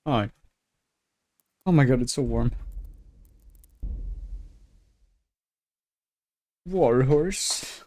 Hi. Oh my god, it's so warm. Warhorse.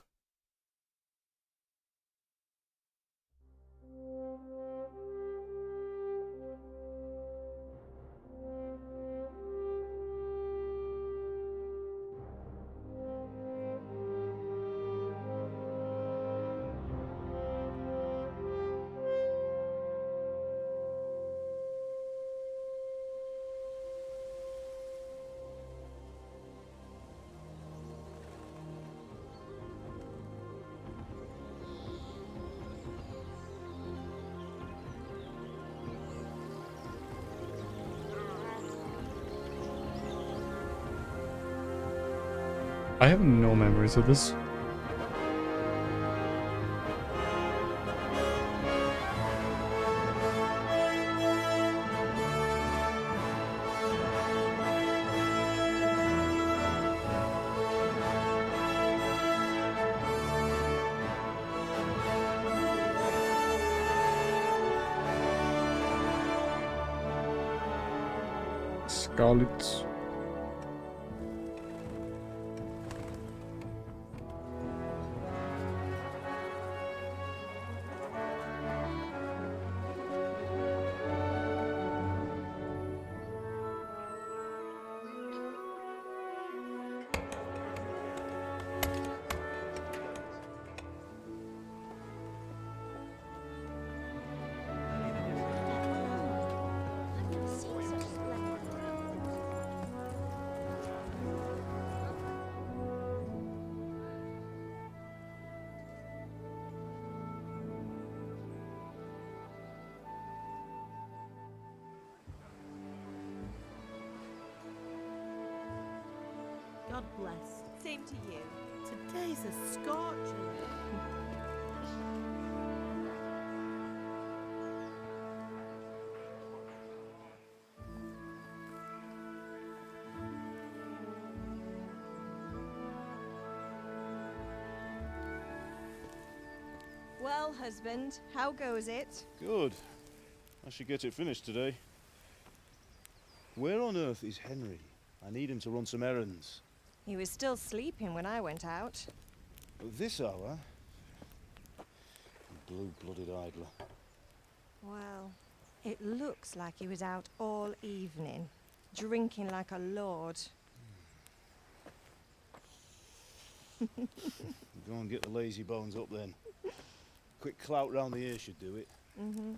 I have no memories of this. Scarlet. God bless. Same to you. Today's a scorcher. Well, husband, how goes it? Good. I should get it finished today. Where on earth is Henry? I need him to run some errands. He was still sleeping when I went out. At this hour? Blue-blooded idler. Well, it looks like he was out all evening, drinking like a lord. Go and get the lazy bones up then. Quick clout round the ear should do it. Mm-hmm.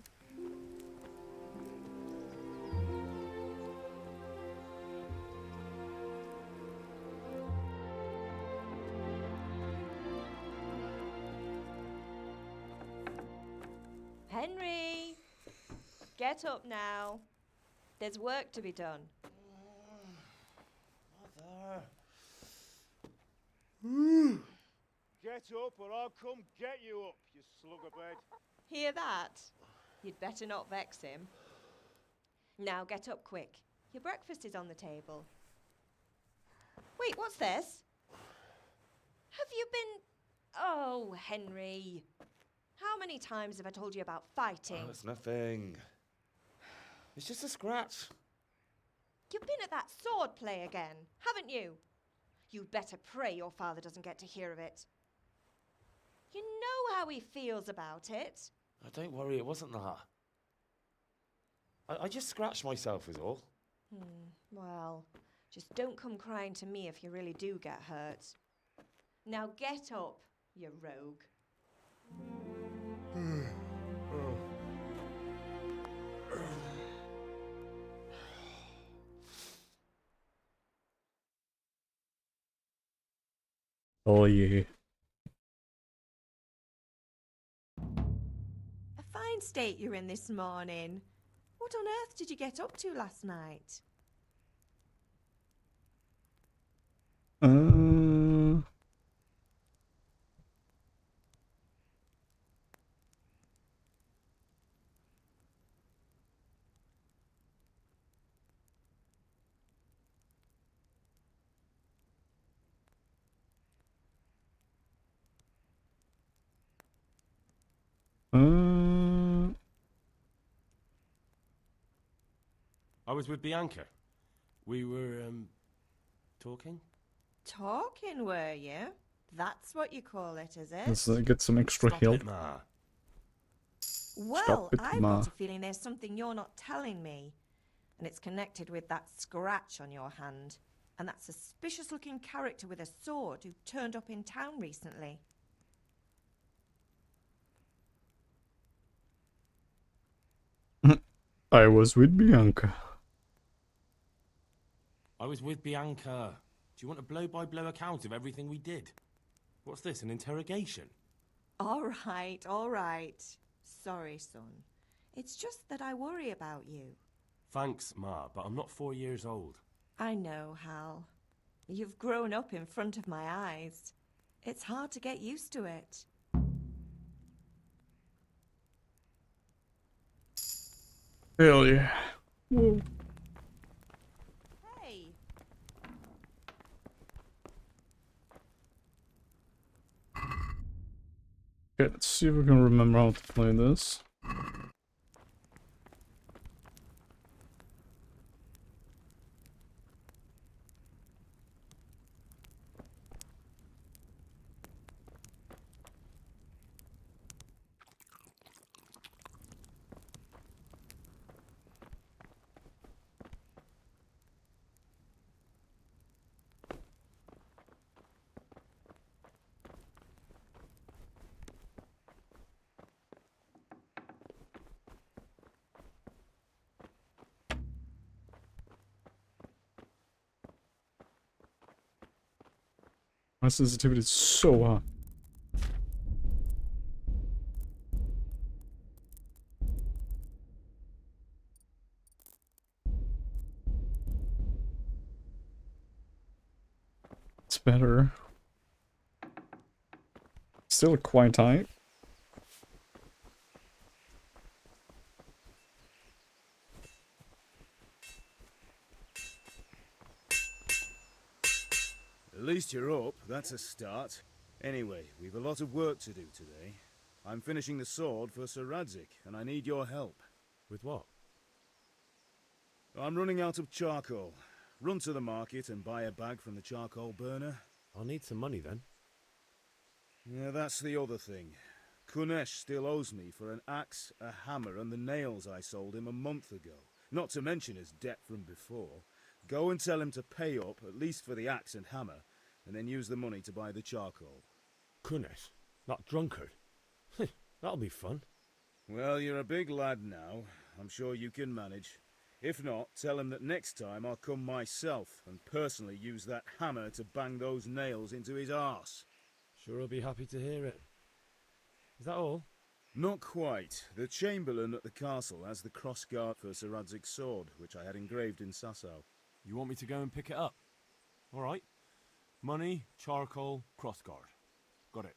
Henry! Get up now. There's work to be done. Mother. Get up or I'll come get you up, you slugabed. Hear that? You'd better not vex him. Now get up quick. Your breakfast is on the table. Wait, what's this? Have you been... Oh, Henry. How many times have I told you about fighting? Oh, it's nothing. It's just a scratch. You've been at that sword play again, haven't you? You'd better pray your father doesn't get to hear of it. You know how he feels about it. Oh, don't worry, it wasn't that. I just scratched myself is all. Well, just don't come crying to me if you really do get hurt. Now get up, you rogue. Oh yeah. A fine state you're in this morning. What on earth did you get up to last night? Uh. Uh. I was with Bianca. We were, talking? Talking, were you? That's what you call it, is it? Let's get some extra Stop help. it, Ma. Well, Stop it, I've Ma. got a feeling there's something you're not telling me. And it's connected with that scratch on your hand. And that suspicious-looking character with a sword who turned up in town recently. I was with Bianca. I was with Bianca. Do you want a blow-by-blow account of everything we did? What's this, an interrogation? All right, all right. Sorry, son. It's just that I worry about you. Thanks, Ma, but I'm not 4 years old. I know, Hal. You've grown up in front of my eyes. It's hard to get used to it. Hell yeah. Whoa. Hey! Okay, let's see if we can remember how to play this. My sensitivity is so high. It's better. Still quite high. At least you're up, that's a start. Anyway, we've a lot of work to do today. I'm finishing the sword for Sir Radzik, and I need your help. With what? I'm running out of charcoal. Run to the market and buy a bag from the charcoal burner. I'll need some money then. Yeah, that's the other thing. Kunesh still owes me for an axe, a hammer, and the nails I sold him a month ago. Not to mention his debt from before. Go and tell him to pay up, at least for the axe and hammer, and then use the money to buy the charcoal. Kunesh? That drunkard? That'll be fun. Well, you're a big lad now. I'm sure you can manage. If not, tell him that next time I'll come myself and personally use that hammer to bang those nails into his arse. Sure I'll be happy to hear it. Is that all? Not quite. The Chamberlain at the castle has the crossguard for Sir Radzig's sword, which I had engraved in Sasau. You want me to go and pick it up? All right. Money, charcoal, crossguard. Got it.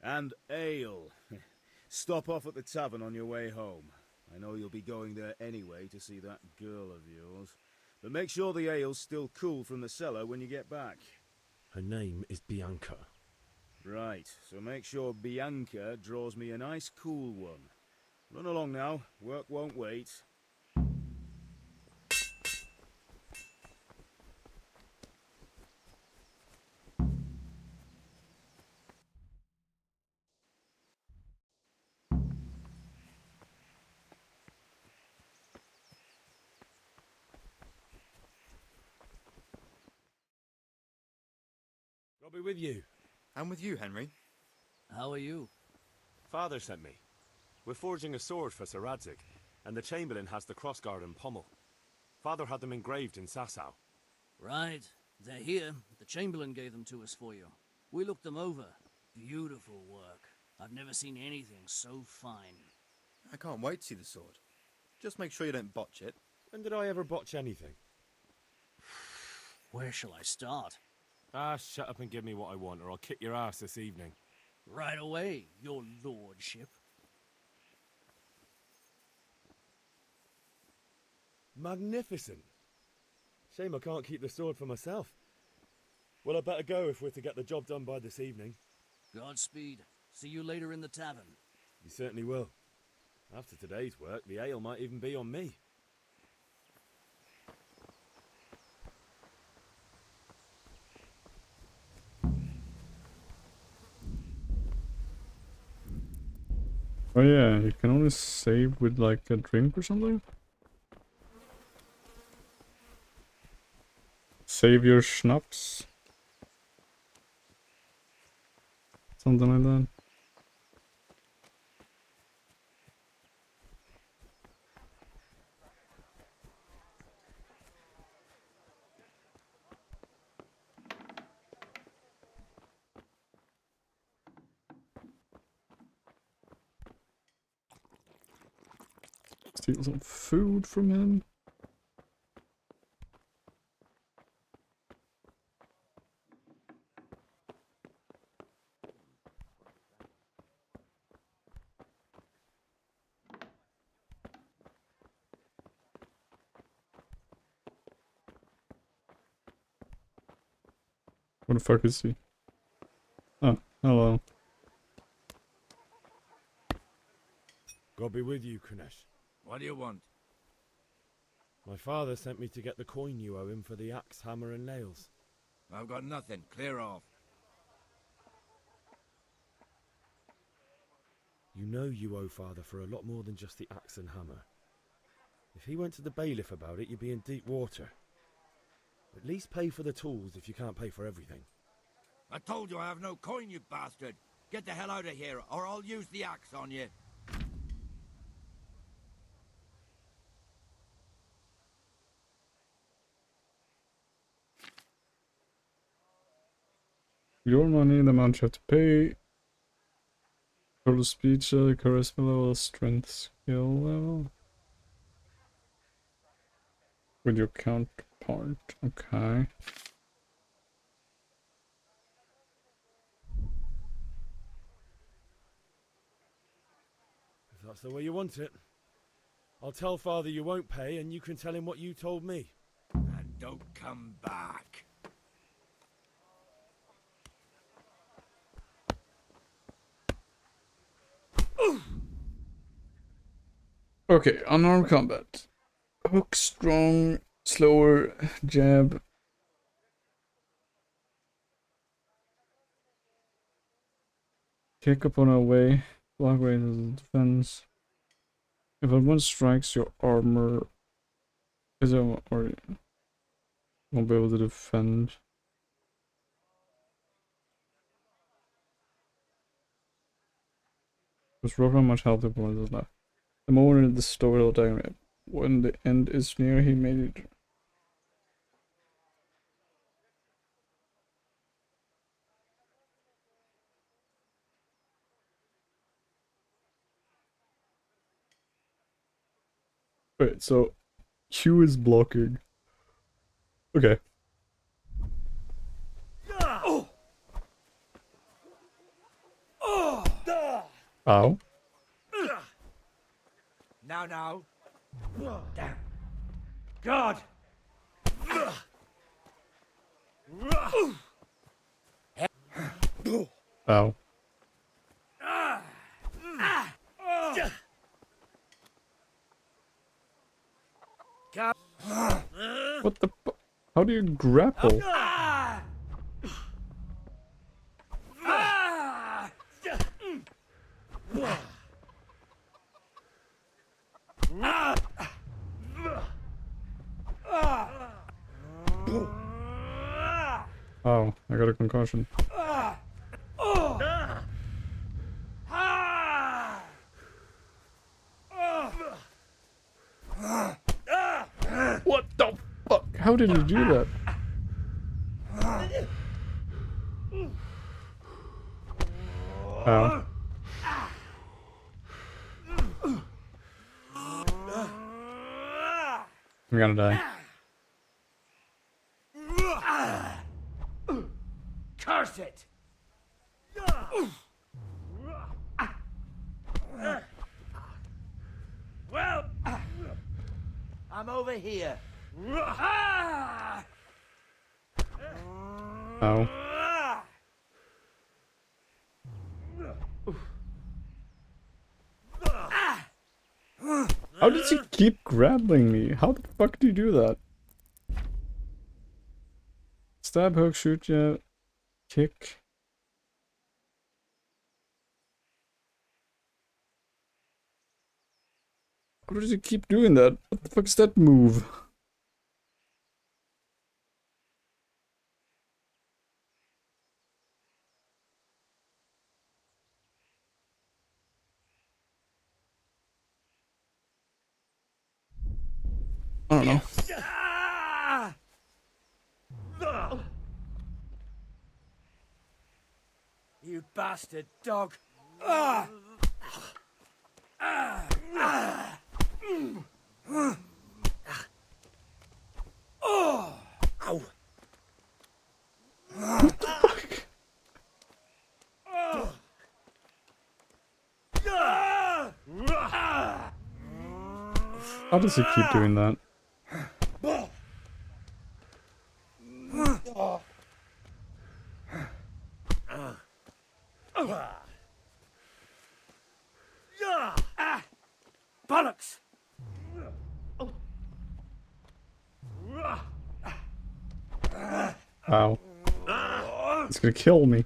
And ale. Stop off at the tavern on your way home. I know you'll be going there anyway to see that girl of yours. But make sure the ale's still cool from the cellar when you get back. Her name is Bianca. Right, so make sure Bianca draws me a nice cool one. Run along now, work won't wait. I'll be with you. And with you, Henry. How are you? Father sent me. We're forging a sword for Sir Radzik, and the Chamberlain has the crossguard and pommel. Father had them engraved in Sasau. Right. They're here. The Chamberlain gave them to us for you. We looked them over. Beautiful work. I've never seen anything so fine. I can't wait to see the sword. Just make sure you don't botch it. When did I ever botch anything? Where shall I start? Ah, shut up and give me what I want, or I'll kick your ass this evening. Right away, your lordship. Magnificent. Shame I can't keep the sword for myself. Well, I better go if we're to get the job done by this evening. Godspeed. See you later in the tavern. You certainly will. After today's work, the ale might even be on me. Oh yeah, you can only save with like a drink or something? Save your schnapps? Something like that. Steal some food from him. What the fuck is he? Oh, hello. God be with you, Kunesh. What do you want? My father sent me to get the coin you owe him for the axe, hammer, and nails. I've got nothing. Clear off. You know you owe father for a lot more than just the axe and hammer. If he went to the bailiff about it, you'd be in deep water. At least pay for the tools if you can't pay for everything. I told you I have no coin, you bastard. Get the hell out of here, or I'll use the axe on you. Your money, the amount you have to pay. Total speech, charisma level, strength skill level. With your counterpart. Okay. If that's the way you want it. I'll tell father you won't pay, and you can tell him what you told me. And don't come back. Okay, unarmed combat. Hook strong, slower, jab. Kick upon a way. Block way as defense. If one strikes your armor, is it or won't be able to defend. Just roll how much health the opponent is left. The moment the story will diagram. When the end is near, he made it. Wait, so Q is blocking. Okay. Ow. Now. Damn. God! Ow. What the fu- How do you grapple? Oh, I got a concussion. What the fuck? How did he do that? Oh. I'm gonna die. Curse it! Well, I'm over here. Oh. How does he keep grappling me? How the fuck do you do that? Stab, hook, shoot, yeah. Kick. How does he keep doing that? What the fuck is that move? I don't know. You bastard dog. Ow. How does he keep doing that? Bollocks! Wow. It's gonna kill me.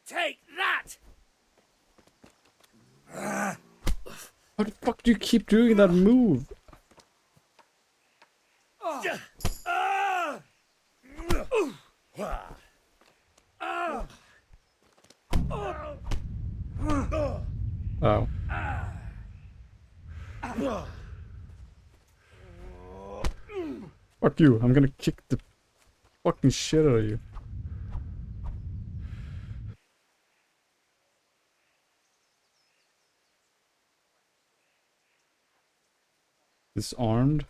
Take that! How the fuck do you keep doing that move? Oh. Fuck you, I'm gonna kick the fucking shit out of you. Disarmed?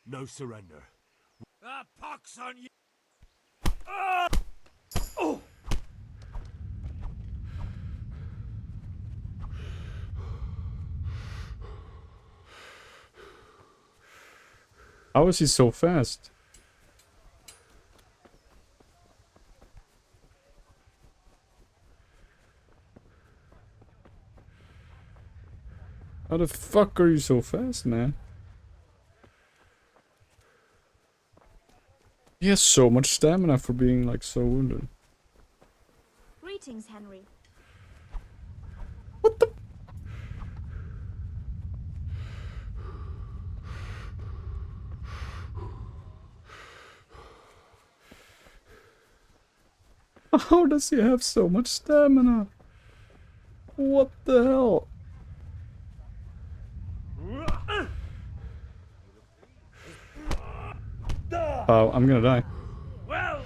No surrender. Pox on you! How is he so fast? How the fuck are you so fast, man? He has so much stamina for being like so wounded. Greetings, Henry. What the? How does he have so much stamina? What the hell? Oh, I'm gonna die. Well,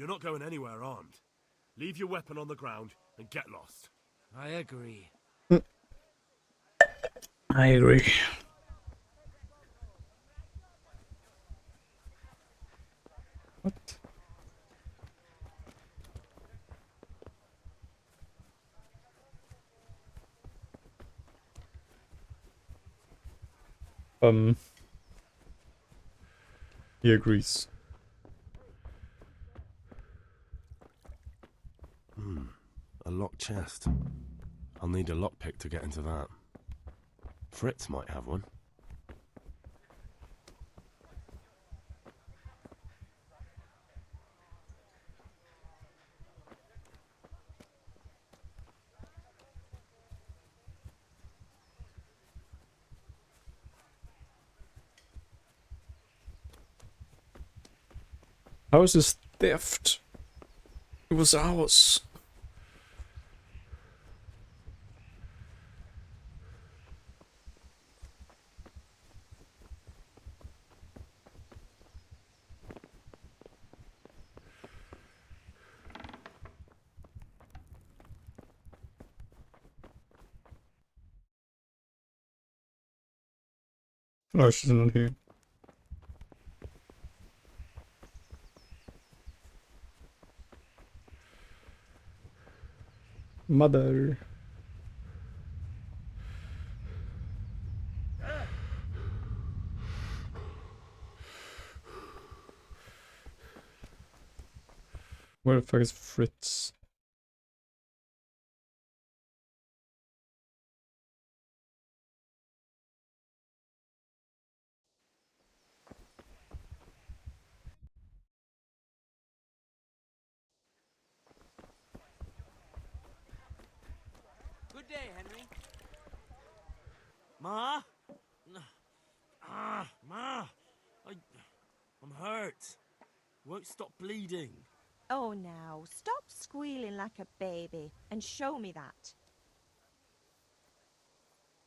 You're not going anywhere armed. Leave your weapon on the ground and get lost. I agree. I agree. What? He agrees. A locked chest. I'll need a lockpick to get into that. Fritz might have one. How is this theft? It was ours. Oh, she's not here. Mother. Where the fuck is Fritz? Good day, Henry. Ma? Ma! I'm hurt. Won't stop bleeding. Oh, now, stop squealing like a baby and show me that.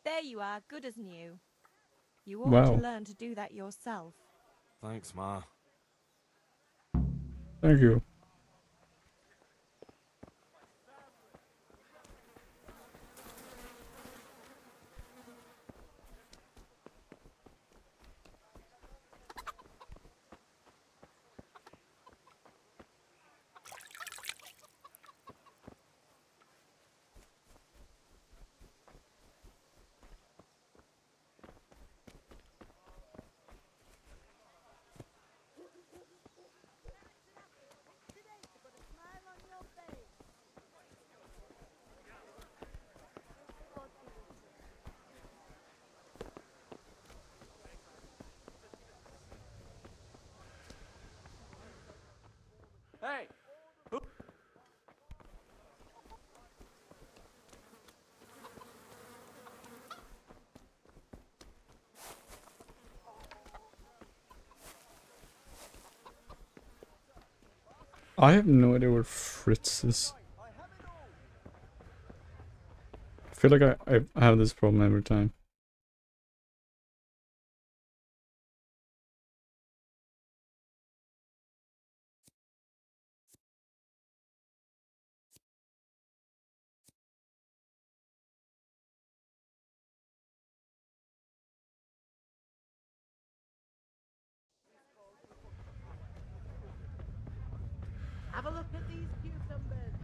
There you are, good as new. You ought to Wow. learn to do that yourself. Thanks, Ma. Thank you. Hey! I have no idea where Fritz is. I feel like I have this problem every time. Have a look at these cucumbers.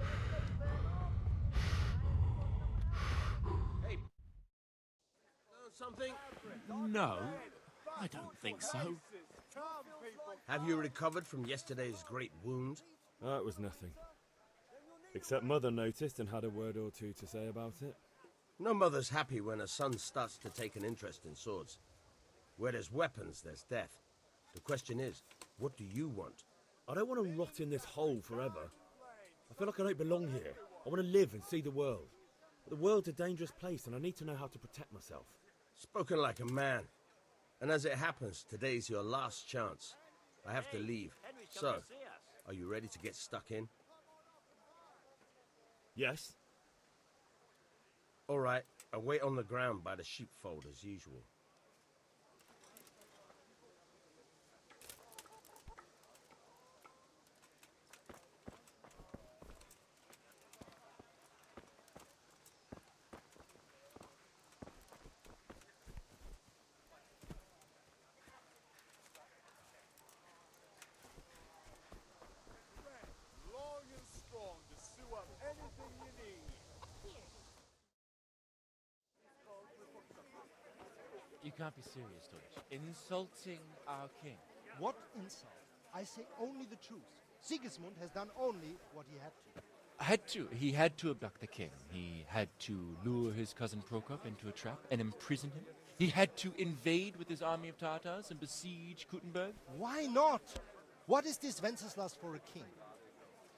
Hey! Something? No, I don't think so. Have you recovered from yesterday's great wound? Oh, it was nothing. Except Mother noticed and had a word or two to say about it. No mother's happy when a son starts to take an interest in swords. Where there's weapons, there's death. The question is, what do you want? I don't want to rot in this hole forever. I feel like I don't belong here. I want to live and see the world. But the world's a dangerous place and I need to know how to protect myself. Spoken like a man. And as it happens, today's your last chance. I have to leave. So, are you ready to get stuck in? Yes? All right, I'll wait on the ground by the sheepfold as usual. Long and strong to sew up anything you need. You can't be serious, Deutsch. Insulting our king. What insult? I say only the truth. Sigismund has done only what he had to. He had to abduct the king. He had to lure his cousin Prokop into a trap and imprison him. He had to invade with his army of Tartars and besiege Kuttenberg. Why not? What is this Wenceslas for a king?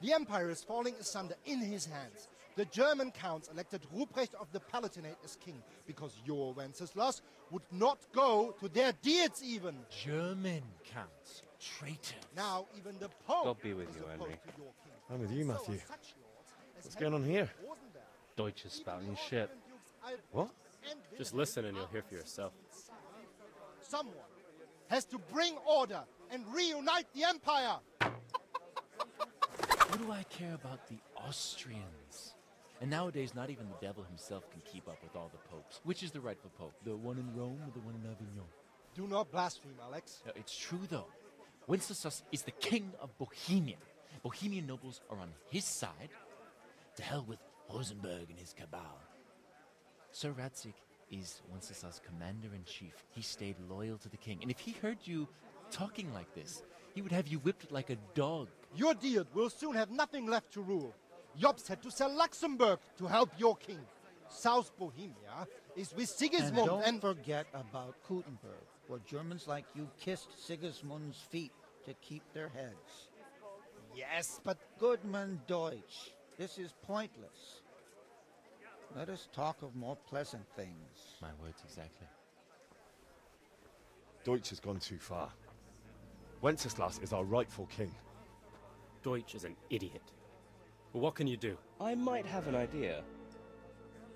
The empire is falling asunder in his hands. The German counts elected Ruprecht of the Palatinate as king because your Wenceslas would not go to their deeds even. German counts. Traitors. Now even the Pope God be with is you, opposed Henry. to your king. I'm with you, And so Matthew. are such lords as What's going on Henry here? of Rosenberg. Deutsch is spouting Even shit. Austrian Dukes Albrecht What? and Just Wilhelm listen and you'll are hear for yourself. Someone has to bring order and reunite the empire. What do I care about the Austrians? And nowadays, not even the devil himself can keep up with all the popes. Which is the rightful pope? The one in Rome or the one in Avignon? Do not blaspheme, Alex. No, it's true, though. Wenceslas is the king of Bohemia. Bohemian nobles are on his side. To hell with Rosenberg and his cabal. Sir Radzik is Wenceslas' commander-in-chief. He stayed loyal to the king. And if he heard you talking like this, he would have you whipped like a dog. Your Diet will soon have nothing left to rule. Jobst had to sell Luxembourg to help your king. South Bohemia is with Sigismund And don't forget about Kuttenberg, where Germans like you kissed Sigismund's feet to keep their heads. Yes, but Goodman Deutsch, this is pointless. Let us talk of more pleasant things. My words exactly. Deutsch has gone too far. Wenceslas is our rightful king. Deutsch is an idiot. But what can you do? I might have an idea.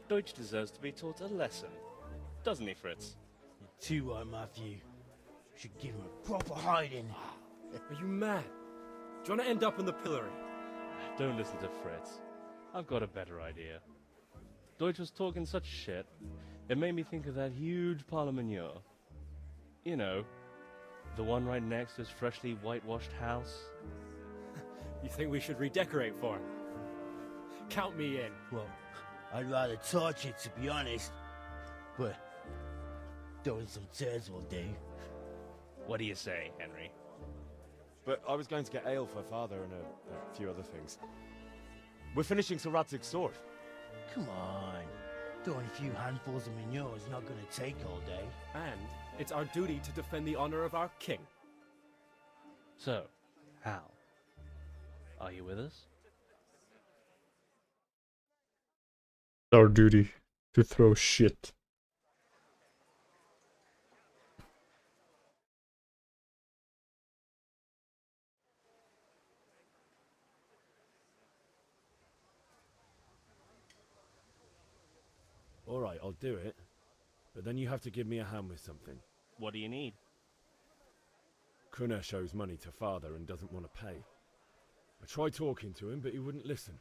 Deutsch deserves to be taught a lesson. Doesn't he, Fritz? You're too right, Matthew. Should give him a proper hiding. Are you mad? Do you want to end up in the pillory? Don't listen to Fritz. I've got a better idea. Deutsch was talking such shit, it made me think of that huge parliament. You know, the one right next to his freshly whitewashed house. You think we should redecorate for him? Count me in. Well, I'd rather torch it, to be honest. But throwing some tears will do. What do you say, Henry? But I was going to get ale for father and a few other things. We're finishing Sir Radzig's sword. Come on. Throwing a few handfuls of manure is not going to take all day. And it's our duty to defend the honor of our king. So, Hal, are you with us? Our duty to throw shit. Alright, I'll do it. But then you have to give me a hand with something. What do you need? Kunesh owes money to father and doesn't want to pay. I tried talking to him, but he wouldn't listen.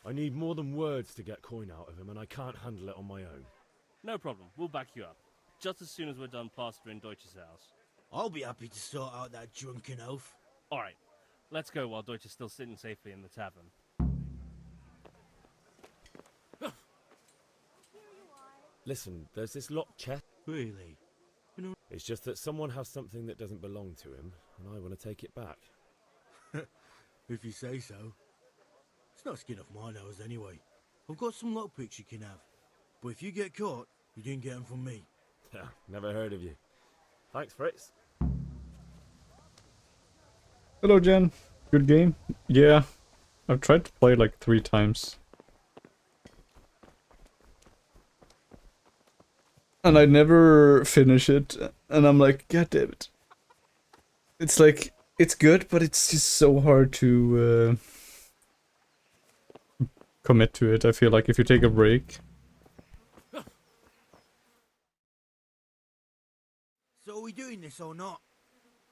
I need more than words to get coin out of him, and I can't handle it on my own. No problem, we'll back you up. Just as soon as we're done plastering Deutsch's house. I'll be happy to sort out that drunken oaf. Alright, let's go while Deutsch is still sitting safely in the tavern. Listen, there's this locked chest. Really? It's just that someone has something that doesn't belong to him, and I want to take it back. If you say so. It's not skin off my nose anyway. I've got some lockpicks you can have. But if you get caught, you didn't get them from me. Never heard of you. Thanks, Fritz. Hello, Jen. Good game? Yeah. I've tried to play like 3 times. And I never finish it. And I'm like, god damn it. It's like, it's good, but it's just so hard to commit to it. I feel like if you take a break. So are we doing this or not?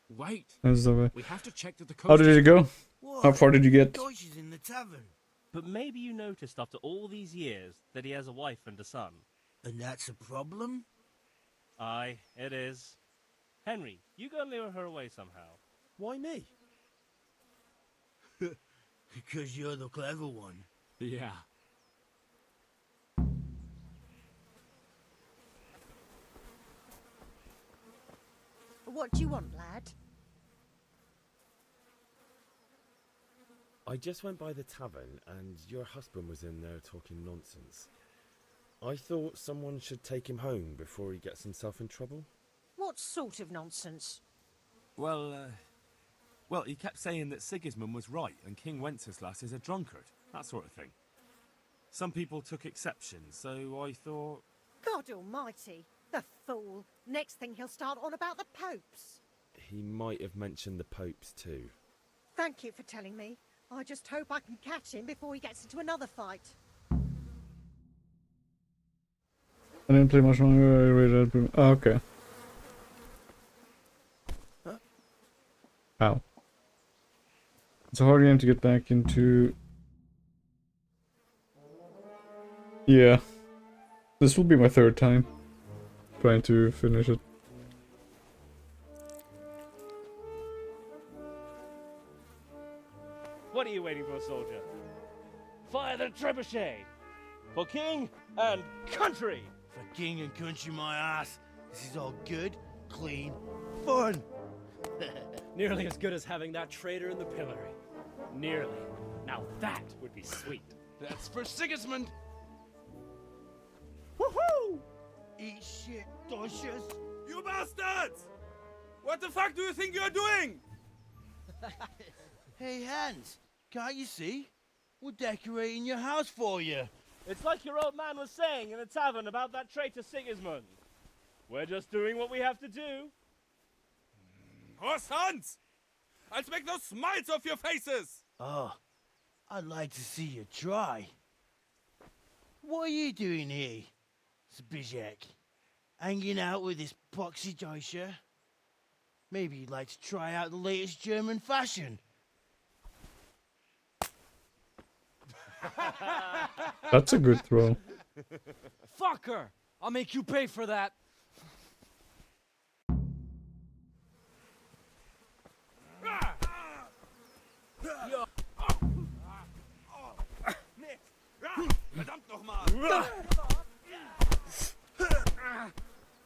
Wait. We have to check that the coast. How did it go? What? How far did you get? Deutsch is in the tavern. But maybe you noticed after all these years that he has a wife and a son. And that's a problem? Aye, it is. Henry, you go and lure her away somehow. Why me? Because you're the clever one. Yeah. What do you want, lad? I just went by the tavern, and your husband was in there talking nonsense. I thought someone should take him home before he gets himself in trouble. What sort of nonsense? Well, he kept saying that Sigismund was right and King Wenceslas is a drunkard, that sort of thing. Some people took exception, so I thought... God almighty, the fool. Next thing he'll start on about the popes. He might have mentioned the popes too. Thank you for telling me. I just hope I can catch him before he gets into another fight. I didn't play much longer. Oh, okay. Huh? Ow. It's a hard game to get back into. Yeah. This will be my 3rd time trying to finish it. What are you waiting for, soldier? Fire the trebuchet! For king and country! For king and country, my ass. This is all good, clean, fun. Nearly as good as having that traitor in the pillory. Nearly. Now that would be sweet. That's for Sigismund! Woohoo! Eat shit, Deutsches. You bastards! What the fuck do you think you're doing? Hey, Hans, can't you see? We're decorating your house for you. It's like your old man was saying in the tavern about that traitor Sigismund. We're just doing what we have to do. Horse Hans! I'll make those smiles off your faces! Oh, I'd like to see you try. What are you doing here, Zbyszek? Hanging out with this poxy Deutscher? Maybe you'd like to try out the latest German fashion. That's a good throw. Fucker! I'll make you pay for that. Verdammt nochmal!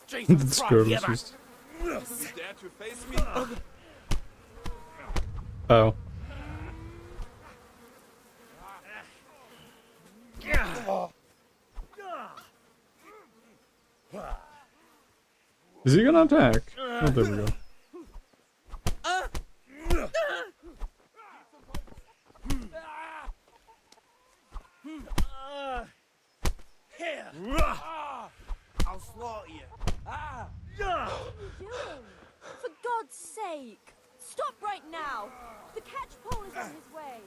That's good. Just... You dare to face me? Oh. Is he gonna attack? Oh, there we go. Here! I'll slaughter you. What are you doing? For God's sake! Stop right now! The catchpole is on his way.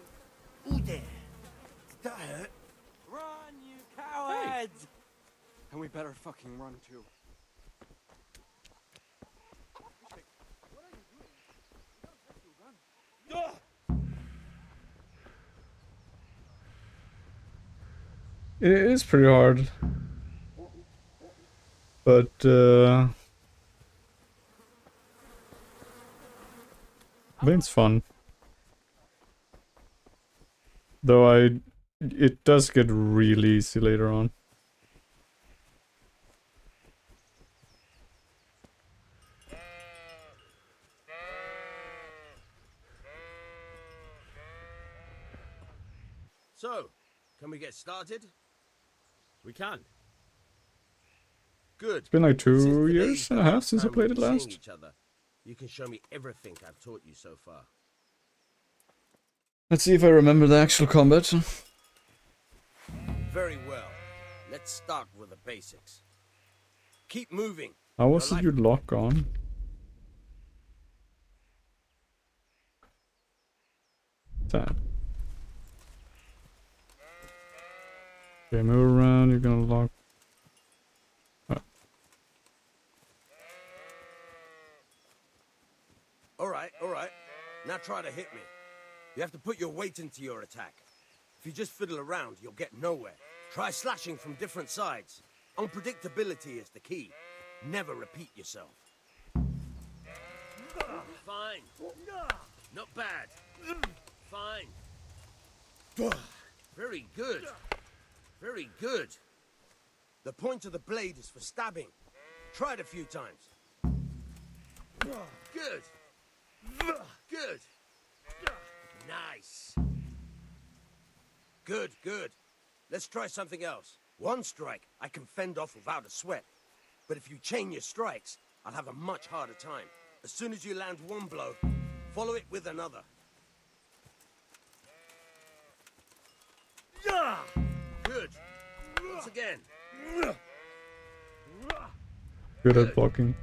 Who there? Did that hurt? Run, you cowards! And we better fucking run too. It is pretty hard. But, I think it's fun. Though it does get really easy later on. So, can we get started? We can. Good. It's been like Since 2 today's years the and a half last since I time played we've it seen last. each other, you can show me everything I've taught you so far. Let's see if I remember the actual combat. Very well. Let's start with the basics. Keep moving. How was it you lock on? That. Okay, move around, you're gonna lock. Alright. Now try to hit me. You have to put your weight into your attack. If you just fiddle around, you'll get nowhere. Try slashing from different sides. Unpredictability is the key. Never repeat yourself. Fine. Not bad. Fine. Very good. Very good. The point of the blade is for stabbing. Try it a few times. Good. Good. Nice. Good. Let's try something else. One strike I can fend off without a sweat. But if you chain your strikes, I'll have a much harder time. As soon as you land one blow, follow it with another. Good. Once again. Good at blocking.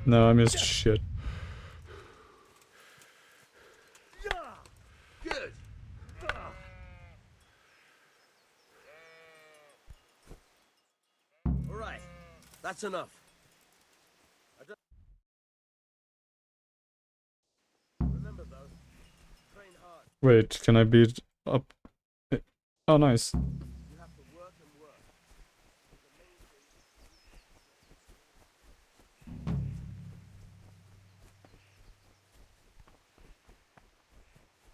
No, I missed shit. Good. All right. That's enough. Remember though, train hard. Wait, can I beat up? Oh, nice. You have to work and work.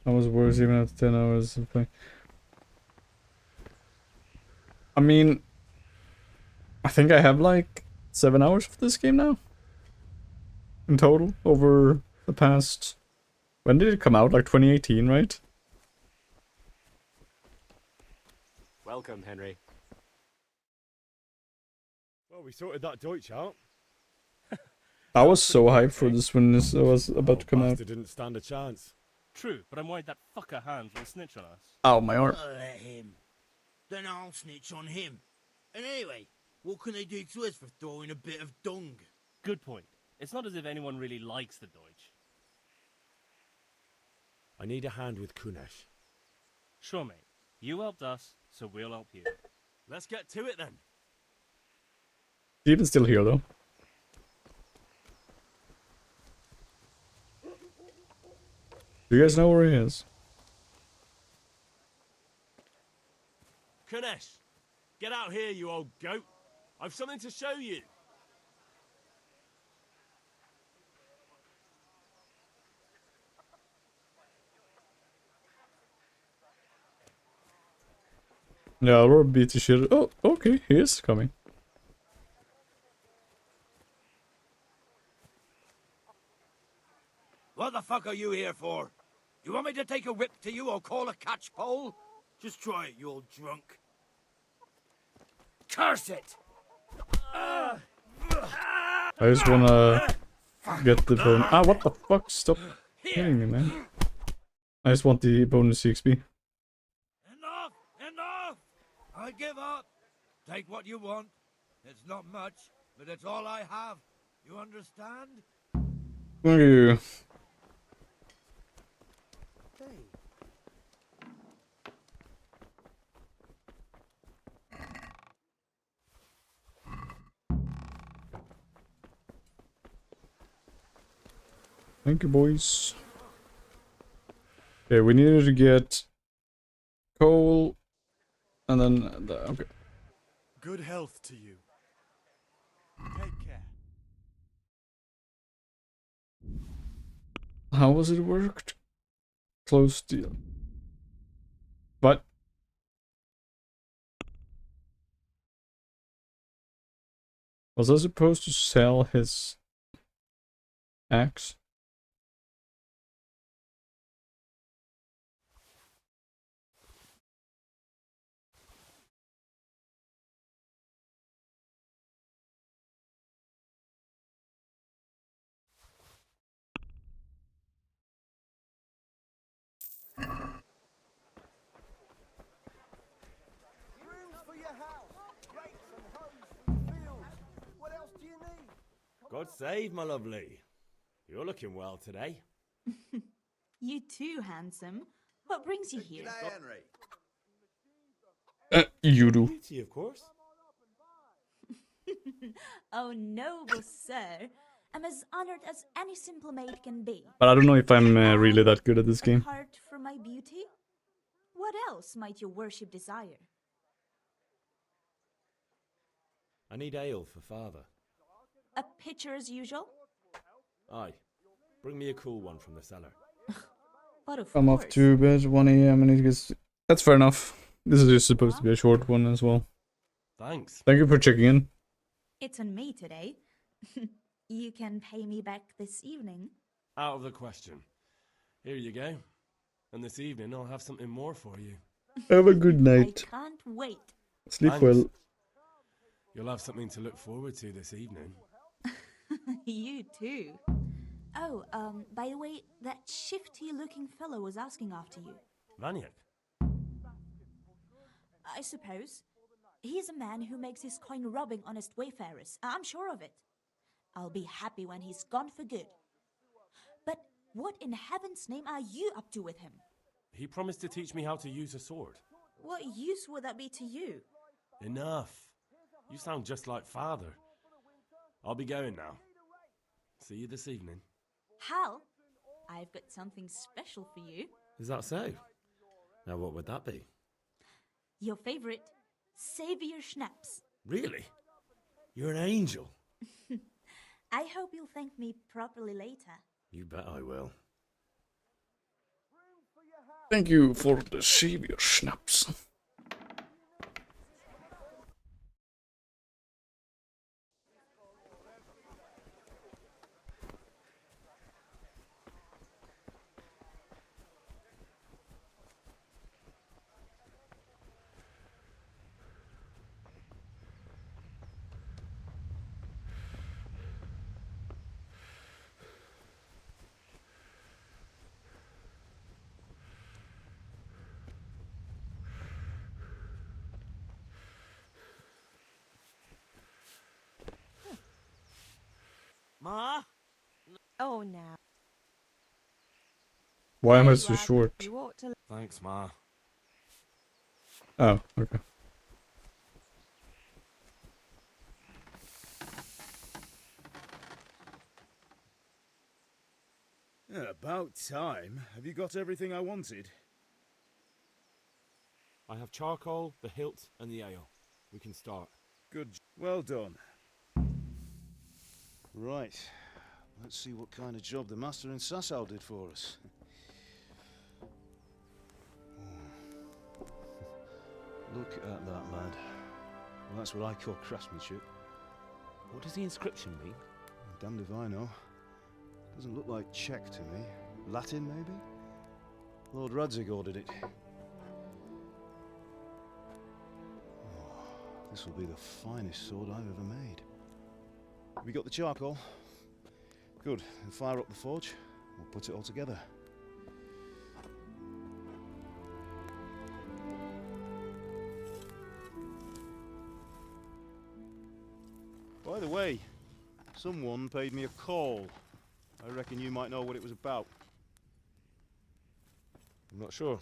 I was worse even after 10 hours of play. I mean, I think I have like 7 hours of this game now. In total, over the past... When did it come out? Like 2018, right? Welcome, Henry. Well, we sorted that Deutsch out. I was so hyped for this when this was about to come out. Bastard didn't stand a chance. True, but I'm worried that fucker Hans will snitch on us. Ow, my arm. Let him. then I'll snitch on him. And anyway, what can they do to us for throwing a bit of dung? Good point. It's not as if anyone really likes the Deutsch. I need a hand with Kunesh. Sure, mate. You helped us, so we'll help you. Let's get to it then. Steven's still here though. Do you guys know where he is? Kunesh, get out here, you old goat. I've something to show you. Yeah, or beat the shit. Oh, okay, he is coming. What the fuck are you here for? You want me to take a whip to you or call a catchpole? Just try it, you old drunk. Curse it! I just wanna get the bonus. Ah, what the fuck? Stop hitting me, man. I just want the bonus XP. Enough! Enough! I give up. Take what you want. It's not much, but it's all I have. You understand? Thank you. Thank you, boys. Okay, we needed to get coal, and then okay. Good health to you. Take care. How was it worked? Close deal. But was I supposed to sell his axe? God save, my lovely. You're looking well today. You too, handsome. What brings you here? G'day, Henry. You do. Beauty, of course. Oh, noble sir. I'm as honored as any simple maid can be. But I don't know if I'm really that good at this game. Apart from my beauty, what else might your worship desire? I need ale for father. A pitcher as usual? Aye. Bring me a cool one from the cellar. But of I'm course. off to bed 1 AM and it gets... That's fair enough. This is just supposed to be a short one as well. Thanks. Thank you for checking in. It's on me today. You can pay me back this evening. Out of the question. Here you go. And this evening I'll have something more for you. Have a good night. I can't wait. Sleep Thanks. well. You'll have something to look forward to this evening. You too. Oh, by the way, that shifty-looking fellow was asking after you. Vaniak? I suppose. He's a man who makes his coin robbing honest wayfarers. I'm sure of it. I'll be happy when he's gone for good. But what in heaven's name are you up to with him? He promised to teach me how to use a sword. What use would that be to you? Enough. You sound just like father. I'll be going now. See you this evening. Hal, I've got something special for you. Is that so? Now what would that be? Your favorite, Savior Schnapps. Really? You're an angel. I hope you'll thank me properly later. You bet I will. Thank you for the Savior Schnapps. Why am There I you so are. short? You ought to. Thanks, Ma. Oh, okay. Yeah, about time. Have you got everything I wanted? I have charcoal, the hilt, and the ale. We can start. Good. Well done. Right. Let's see what kind of job the master in Sasau did for us. Look at that, lad. Well, that's what I call craftsmanship. What does the inscription mean? Damned if I know. Doesn't look like Czech to me. Latin, maybe? Lord Radzig ordered it. Oh, this will be the finest sword I've ever made. Have you got the charcoal? Good. Then fire up the forge. We'll put it all together. By the way, someone paid me a call. I reckon you might know what it was about. I'm not sure.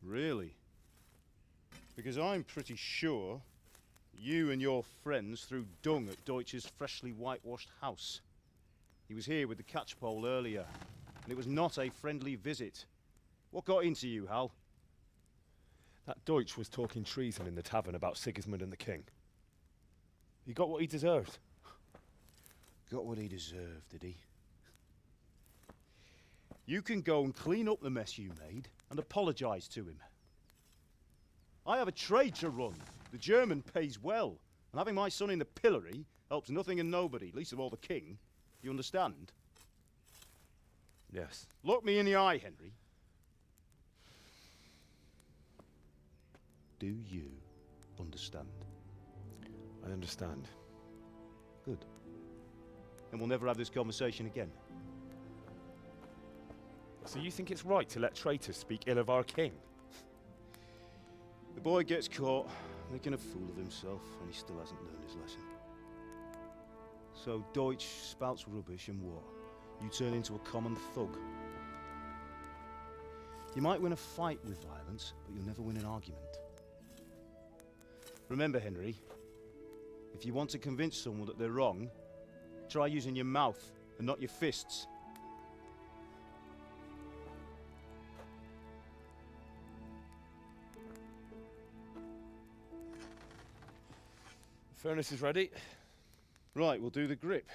Really? Because I'm pretty sure you and your friends threw dung at Deutsch's freshly whitewashed house. He was here with the catchpole earlier, and it was not a friendly visit. What got into you, Hal? That Deutsch was talking treason in the tavern about Sigismund and the king. He got what he deserved. Got what he deserved, did he? You can go and clean up the mess you made and apologise to him. I have a trade to run. The German pays well, and having my son in the pillory helps nothing and nobody, least of all the king. You understand? Yes. Look me in the eye, Henry. Do you understand? I understand. Good. Then we'll never have this conversation again. So you think it's right to let traitors speak ill of our king? The boy gets caught, making a fool of himself, and he still hasn't learned his lesson. So Deutsch spouts rubbish, and what? You turn into a common thug. You might win a fight with violence, but you'll never win an argument. Remember, Henry, if you want to convince someone that they're wrong, try using your mouth and not your fists. The furnace is ready. Right, we'll do the grip.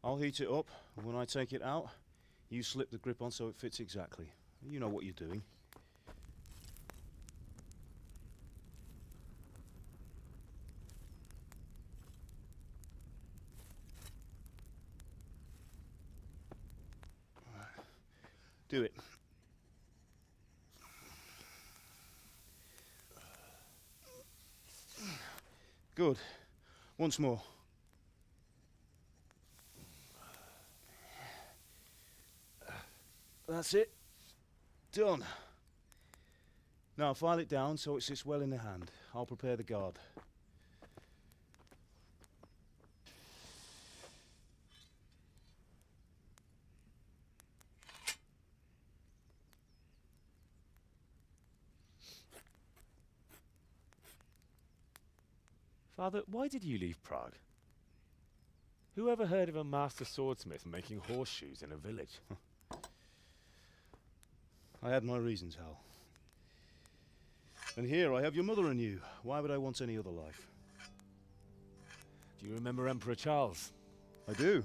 I'll heat it up, and when I take it out, you slip the grip on so it fits exactly. You know what you're doing. Do it. Good. Once more. That's it. Done. Now file it down so it sits well in the hand. I'll prepare the guard. Father, why did you leave Prague? Who ever heard of a master swordsmith making horseshoes in a village? I had my reasons, Hal. And here I have your mother and you. Why would I want any other life? Do you remember Emperor Charles? I do.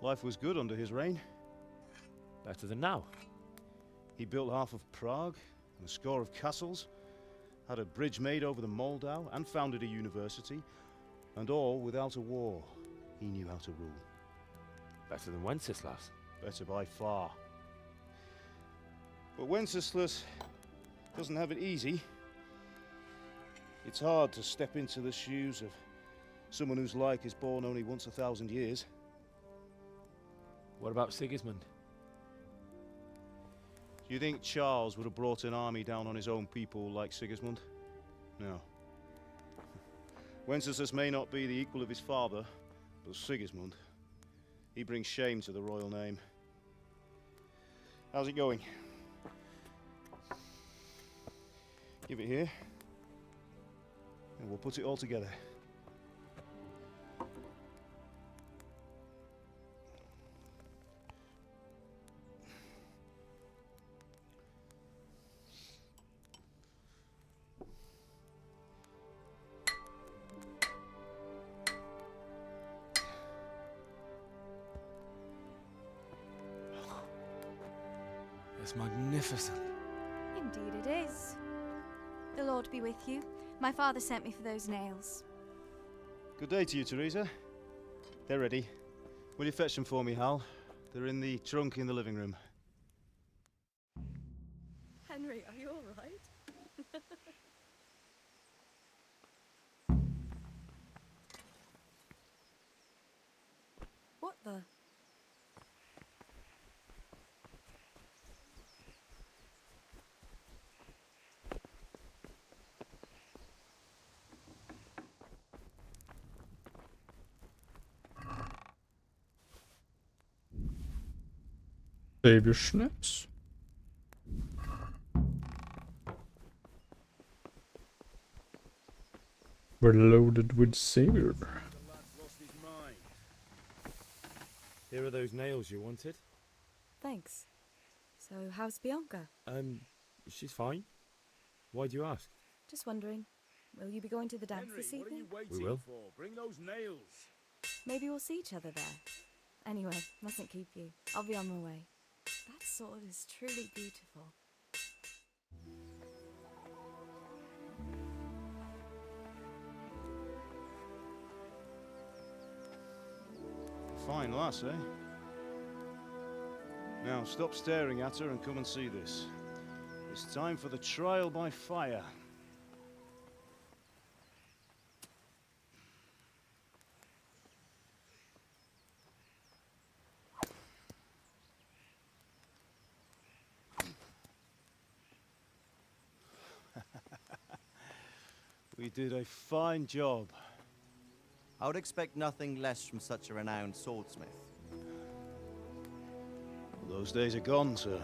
Life was good under his reign. Better than now. He built half of Prague and a score of castles, had a bridge made over the Moldau, and founded a university, and all without a war. He knew how to rule. Better than Wenceslas. Better by far. But Wenceslas doesn't have it easy. It's hard to step into the shoes of someone whose like is born only once 1,000 years. What about Sigismund? Do you think Charles would have brought an army down on his own people like Sigismund? No. Wenceslas may not be the equal of his father, but Sigismund, he brings shame to the royal name. How's it going? Give it here, and we'll put it all together. It's magnificent. Indeed it is. The Lord be with you. My father sent me for those nails. Good day to you, Teresa. They're ready. Will you fetch them for me, Hal? They're in the trunk in the living room. Henry, are you all right? What the? Save your snaps. We're loaded with savior. Here are those nails you wanted. Thanks. So, how's Bianca? She's fine. Why do you ask? Just wondering. Will you be going to the dance Henry, this what are evening? you waiting will. for? Bring those nails. Maybe we'll see each other there. Anyway, mustn't keep you. I'll be on my way. That sword is truly beautiful. Fine lass, eh? Now stop staring at her and come and see this. It's time for the trial by fire. We did a fine job. I would expect nothing less from such a renowned swordsmith. Those days are gone, sir.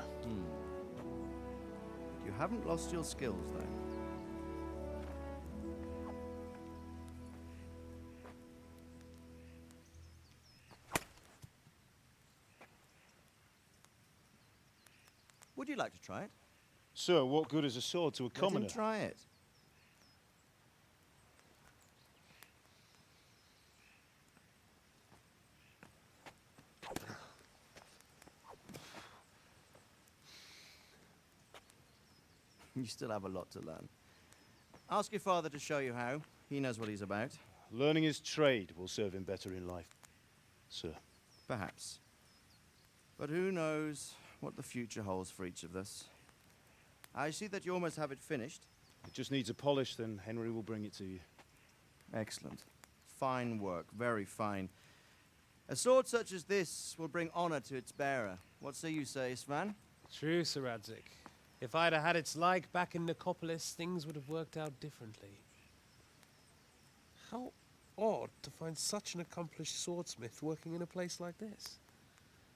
You haven't lost your skills, though. Would you like to try it? Sir, what good is a sword to a commoner? Let him try it. You still have a lot to learn. Ask your father to show you how. He knows what he's about. Learning his trade will serve him better in life, sir. Perhaps. But who knows what the future holds for each of us. I see that you almost have it finished. It just needs a polish, then Henry will bring it to you. Excellent. Fine work, very fine. A sword such as this will bring honor to its bearer. What say you, Svan? True, Sir Radzik. If I'd have had its like back in Nicopolis, things would have worked out differently. How odd to find such an accomplished swordsmith working in a place like this.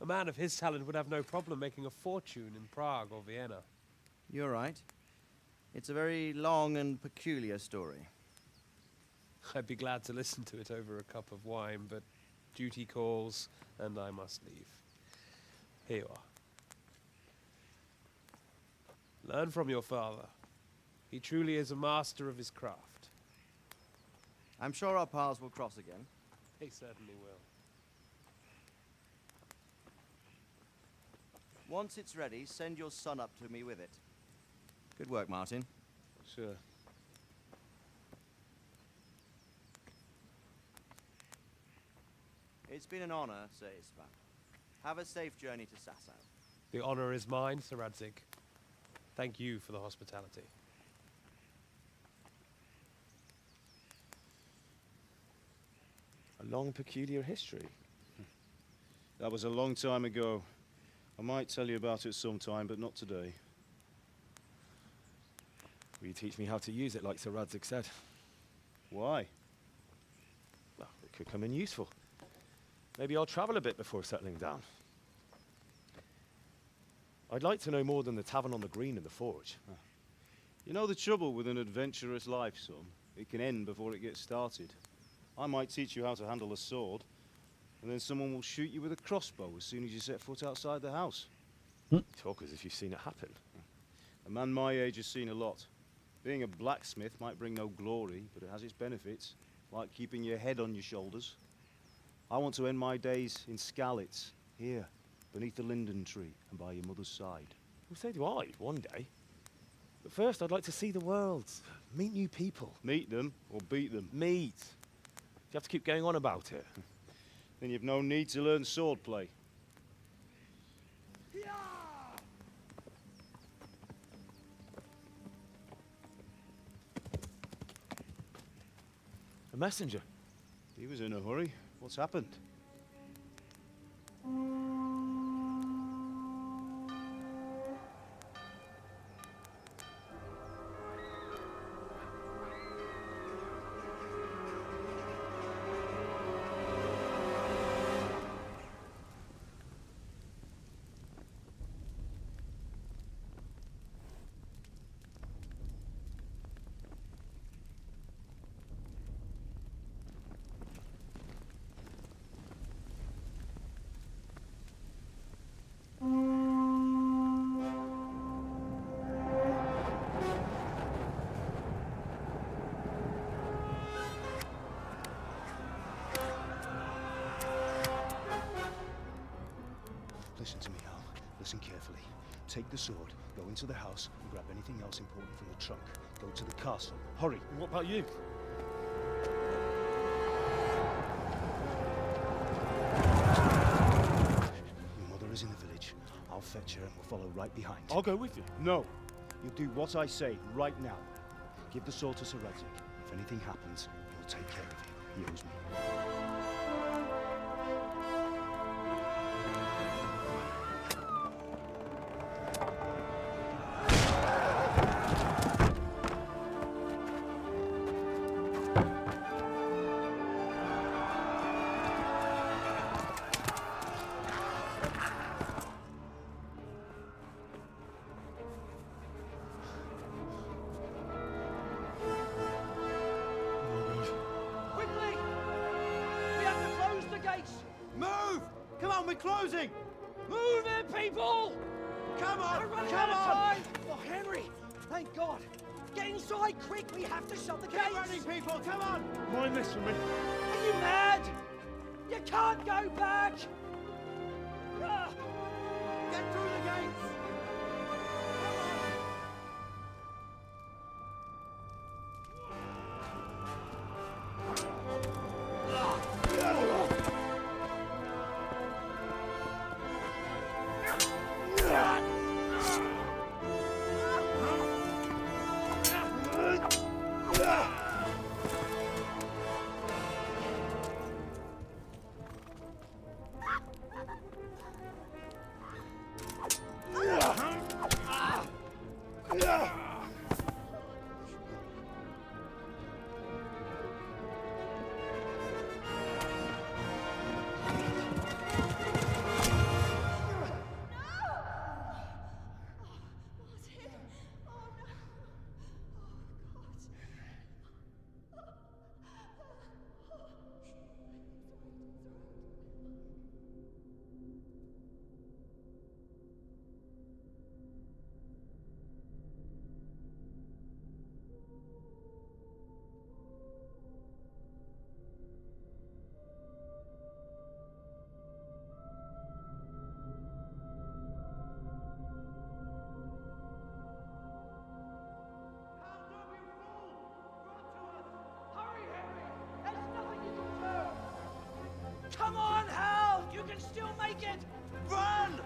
A man of his talent would have no problem making a fortune in Prague or Vienna. You're right. It's a very long and peculiar story. I'd be glad to listen to it over a cup of wine, but duty calls, and I must leave. Here you are. Learn from your father. He truly is a master of his craft. I'm sure our paths will cross again. He certainly will. Once it's ready, send your son up to me with it. Good work, Martin. Sure. It's been an honor, Sir Isvan. Have a safe journey to Sasau. The honor is mine, Sir Radzik. Thank you for the hospitality. A long, peculiar history. That was a long time ago. I might tell you about it sometime, but not today. Will you teach me how to use it like Sir Radzik said? Why? Could come in useful. Maybe I'll travel a bit before settling down. I'd like to know more than the tavern on the green and the forge. You know the trouble with an adventurous life, son? It can end before it gets started. I might teach you how to handle a sword, and then someone will shoot you with a crossbow as soon as you set foot outside the house. Talk as if you've seen it happen. A man my age has seen a lot. Being a blacksmith might bring no glory, but it has its benefits, like keeping your head on your shoulders. I want to end my days in Skalitz, here, beneath the linden tree and by your mother's side. Well, so do I, one day. But first, I'd like to see the world, meet new people. Meet them or beat them? Meet. Do you have to keep going on about it? Then you've no need to learn swordplay. A messenger. He was in a hurry. What's happened? Listen to me, Al. Listen carefully. Take the sword, go into the house, and grab anything else important from the trunk. Go to the castle. Hurry. And what about you? Your mother is in the village. I'll fetch her and we'll follow right behind. I'll go with you. No. You'll do what I say right now. Give the sword to Sir Radzik. If anything happens, he'll take care of you. He owes me. Quickly! We have to close the gates! Move! Come on, we're closing! Move it, people! Come on! We're running Come out of on! time! Oh, Henry! Thank God! Get inside, quick! We have to shut the gates! Get running, people! Come on! Mind this for me. Are you mad? You can't go back! Ah! Get through the gates! Come on, Hal! You can still make it! Run!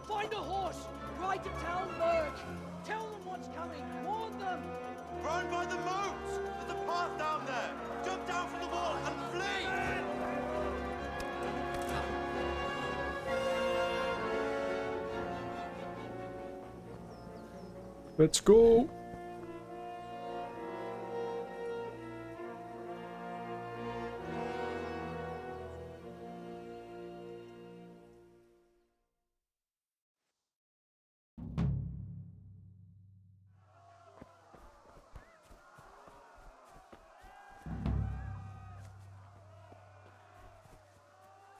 Find a horse! Ride to Talmberg! Tell them what's coming! Warn them! Run by the moats! There's a path down there! Jump down from the wall and flee! Let's go.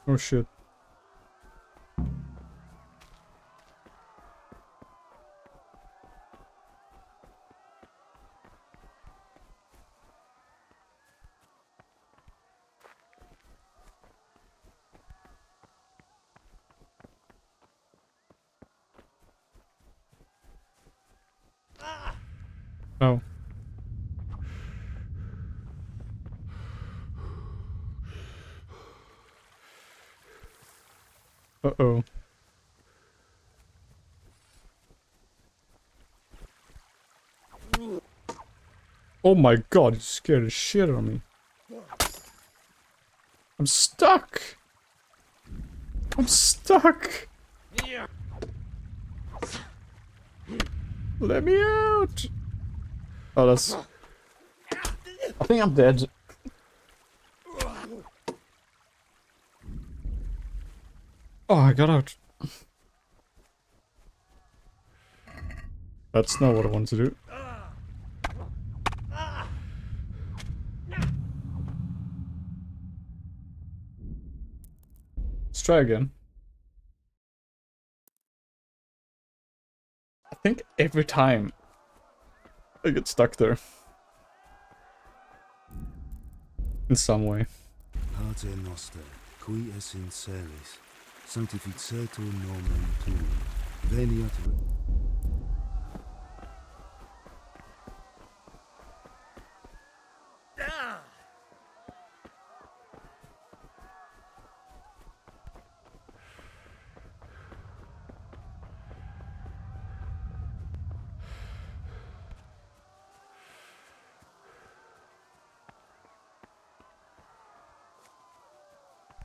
Oh shit. Oh. Uh-oh. Oh my god, you scared the shit out of me. I'm stuck! I'm stuck! Let me out! Oh, that's... I think I'm dead. Oh, I got out. That's not what I wanted to do. Let's try again. I think every time I get stuck there. In some way. Pater noster, qui es in celis, sanctificetur nomen tuum, veniat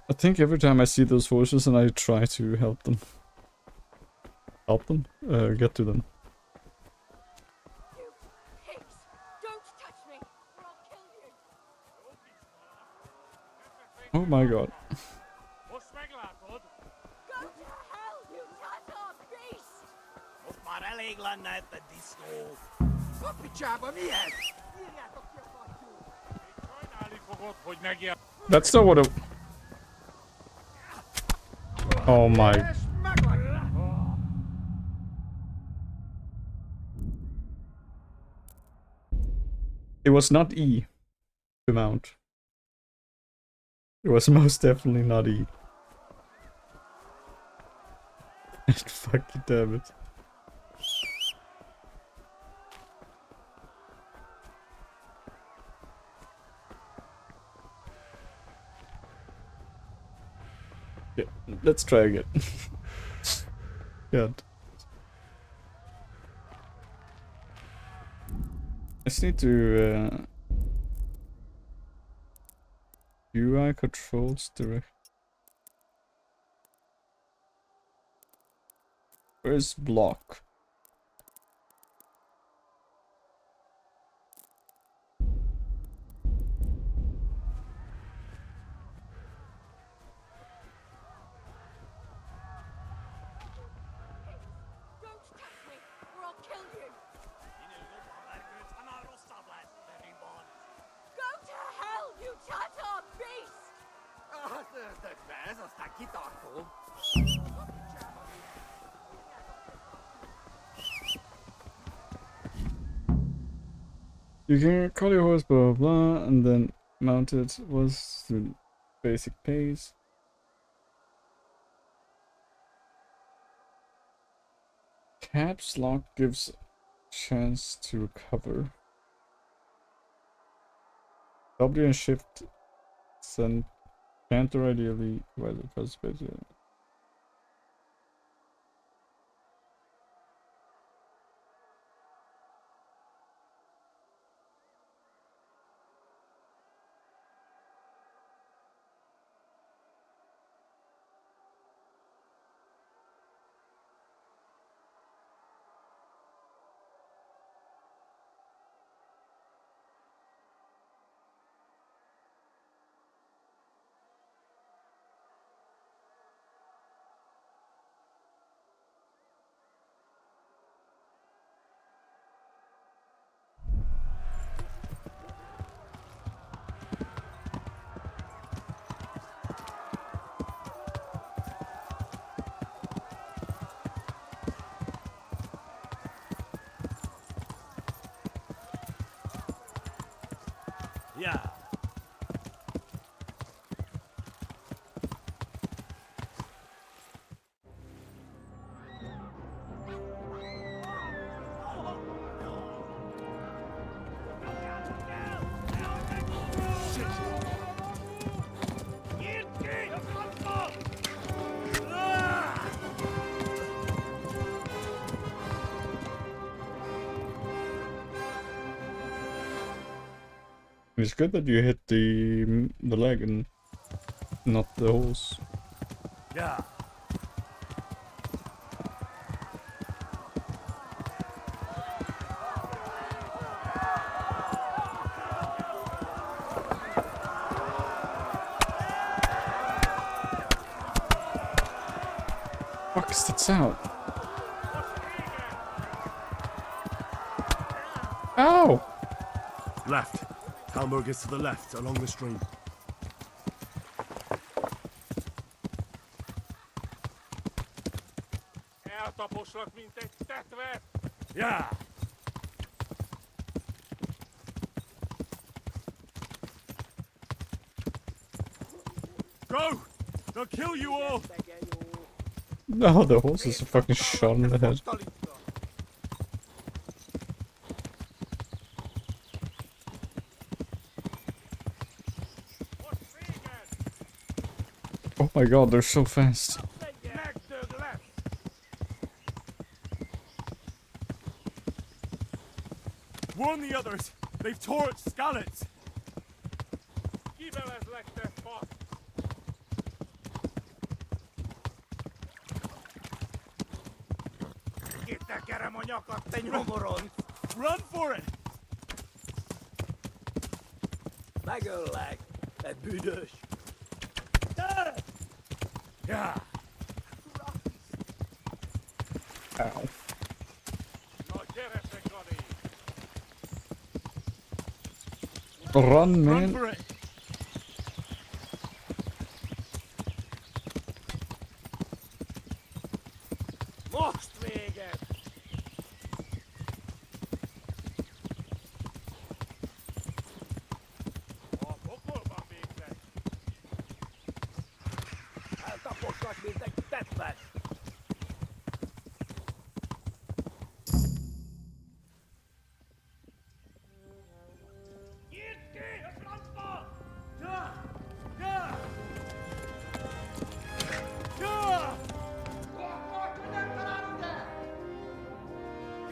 I think every time I see those horses and I try to help them. Help them? Get to them. Pigs! Don't touch me, or I'll kill you! Oh my god. Go to hell, you Tatar beast! That's not what I... Oh my... It was not E to mount. It was most definitely not E. Fuck you, damn it. Yeah, let's try again. God. I just need to UI controls direct. Where's block? Don't touch me, or I'll kill you! Go to hell, you Tatar beast! You can call your horse blah blah blah and then mount it was the basic pace. Caps lock gives chance to recover. W and shift send canter ideally while the first space. Yeah. It's good that you hit the leg and not the horse. Yeah. Fuck is that sound? Ow! Left. Talmberg is to the left, along the stream. Yeah. Go! They'll kill you all! No, the horse is fucking shot in the head. Oh my god, they're so fast. Warn the others! They've torched Skalitz! Run for it! Magolag, that büdös. Yeah. Ow. Run, man. Run for it! Mochtwegen!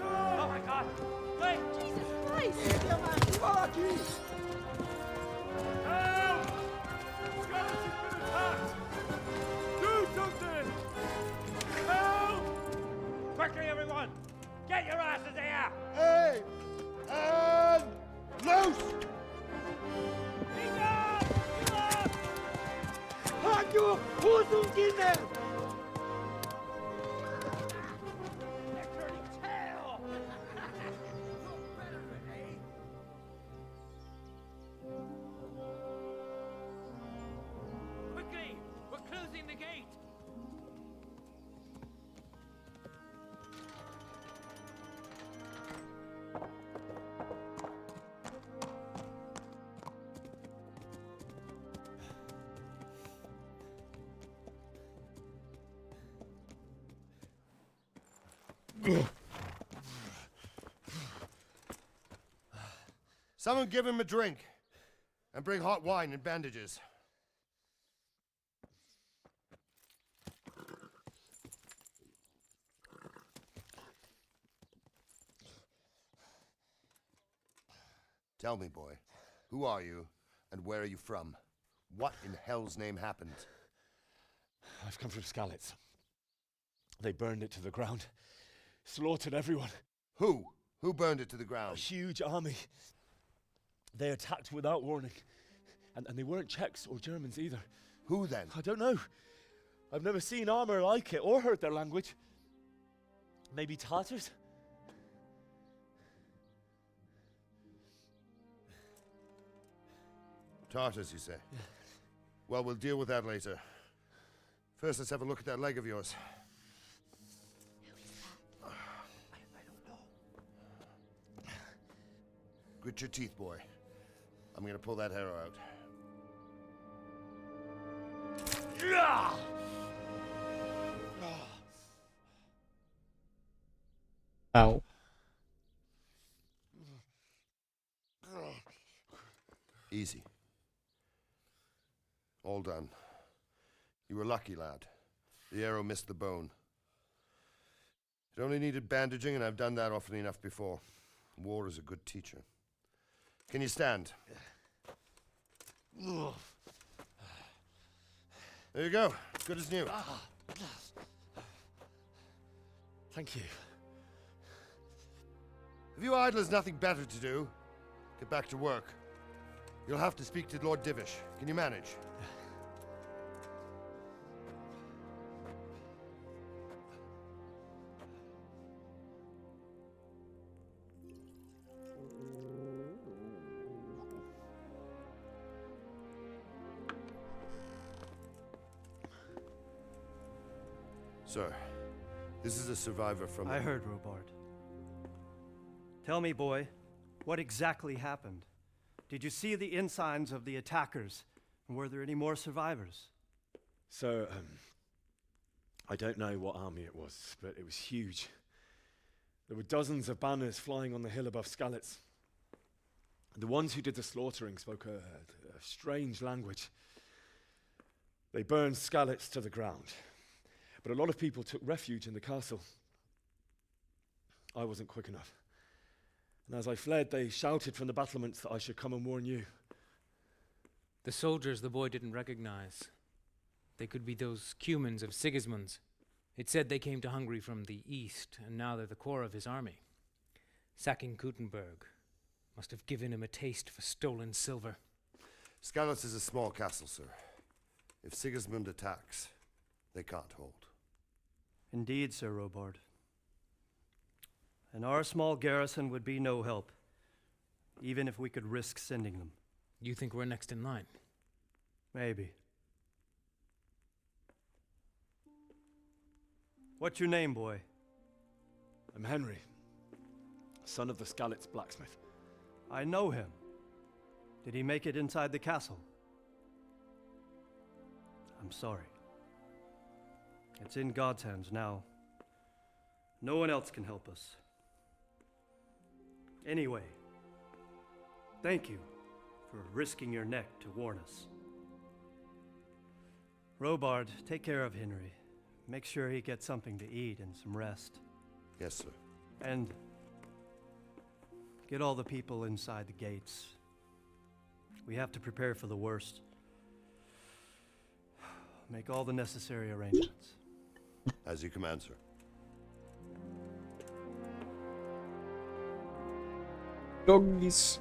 Oh my god! Wait! Jesus Christ! Help! Skalitz has been attacked! Do something! Help! Quickly, everyone! Get your asses here! Hey! And loose! Halt your Hosen Kinder! Quickly! We're closing the gate! Someone give him a drink. And bring hot wine and bandages. Tell me, boy, who are you and where are you from? What in hell's name happened? I've come from Skalitz. They burned it to the ground. Slaughtered everyone. Who? Who burned it to the ground? A huge army. They attacked without warning. And they weren't Czechs or Germans either. Who then? I don't know. I've never seen armor like it or heard their language. Maybe Tatars? Tartars, you say? Yeah. Well, we'll deal with that later. First, let's have a look at that leg of yours. Grit your teeth, boy. I'm gonna pull that arrow out. Ow. Easy. All done. You were lucky, lad. The arrow missed the bone. It only needed bandaging, and I've done that often enough before. War is a good teacher. Can you stand? There you go. Good as new. Thank you. Have you idlers nothing better to do? Get back to work. You'll have to speak to Lord Divish. Can you manage? Sir, this is a survivor from... I heard, Robard. Tell me, boy, what exactly happened? Did you see the ensigns of the attackers? And were there any more survivors? So, I don't know what army it was, but it was huge. There were dozens of banners flying on the hill above Skalitz. The ones who did the slaughtering spoke a strange language. They burned Skalitz to the ground. But a lot of people took refuge in the castle. I wasn't quick enough. And as I fled, they shouted from the battlements that I should come and warn you. The soldiers the boy didn't recognize. They could be those Cumans of Sigismund's. It said they came to Hungary from the east, and now they're the core of his army. Sacking Gutenberg must have given him a taste for stolen silver. Skalitz is a small castle, sir. If Sigismund attacks, they can't hold. Indeed, Sir Robard. And our small garrison would be no help, even if we could risk sending them. You think we're next in line? Maybe. What's your name, boy? I'm Henry, son of the Skalitz blacksmith. I know him. Did he make it inside the castle? I'm sorry. It's in God's hands now. No one else can help us. Anyway, thank you for risking your neck to warn us. Robard, take care of Henry. Make sure he gets something to eat and some rest. Yes, sir. And get all the people inside the gates. We have to prepare for the worst. Make all the necessary arrangements. As you command, sir. Doggies.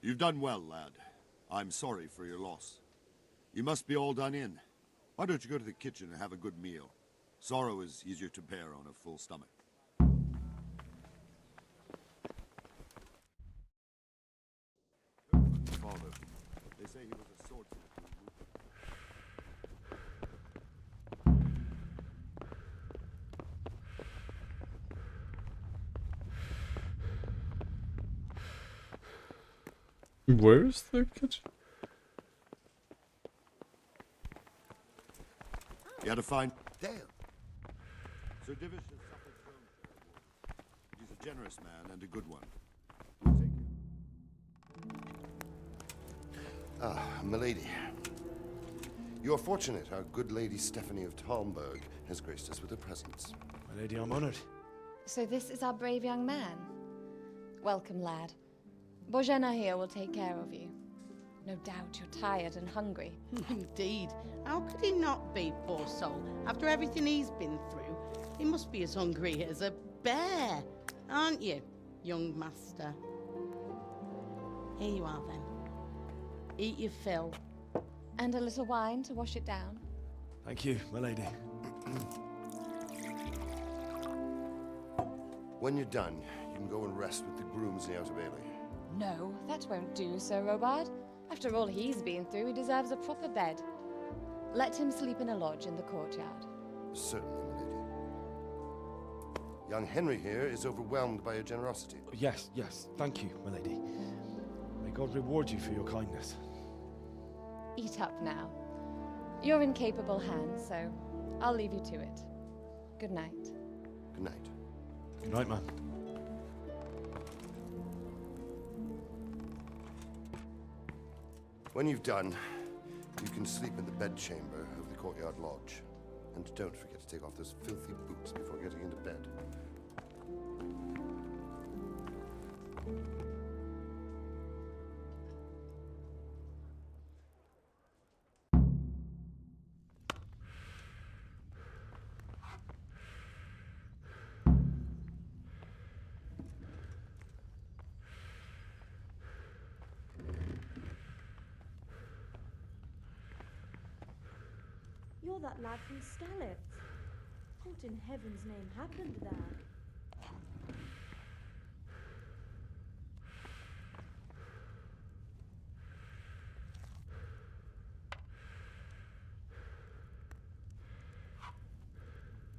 You've done well, lad. I'm sorry for your loss. You must be all done in. Why don't you go to the kitchen and have a good meal? Sorrow is easier to bear on a full stomach. Father, they say he was a swordsman. Where's the kitchen? You had to find... Damn. Sir Divish has suffered from... He's a generous man and a good one. Ah, milady. You are fortunate our good lady Stephanie of Talmberg has graced us with her presence. My lady, I'm honored. So this is our brave young man. Welcome, lad. Bozhena here will take care of you. No doubt you're tired and hungry. Indeed. How could he not be, poor soul? After everything he's been through, he must be as hungry as a bear, aren't you, young master? Here you are, then. Eat your fill. And a little wine to wash it down. Thank you, my lady. When you're done, you can go and rest with the grooms in the Outer Bailey. No, that won't do, Sir Robard. After all he's been through, he deserves a proper bed. Let him sleep in a lodge in the courtyard. Certainly, my lady. Young Henry here is overwhelmed by your generosity. Yes, yes, thank you, my lady. May God reward you for your kindness. Eat up now. You're in capable hands, so I'll leave you to it. Good night. Good night. Good night, man. When you've done, you can sleep in the bedchamber of the courtyard lodge. And don't forget to take off those filthy boots before getting into bed. You're that lad from Skalitz. What in heaven's name happened there?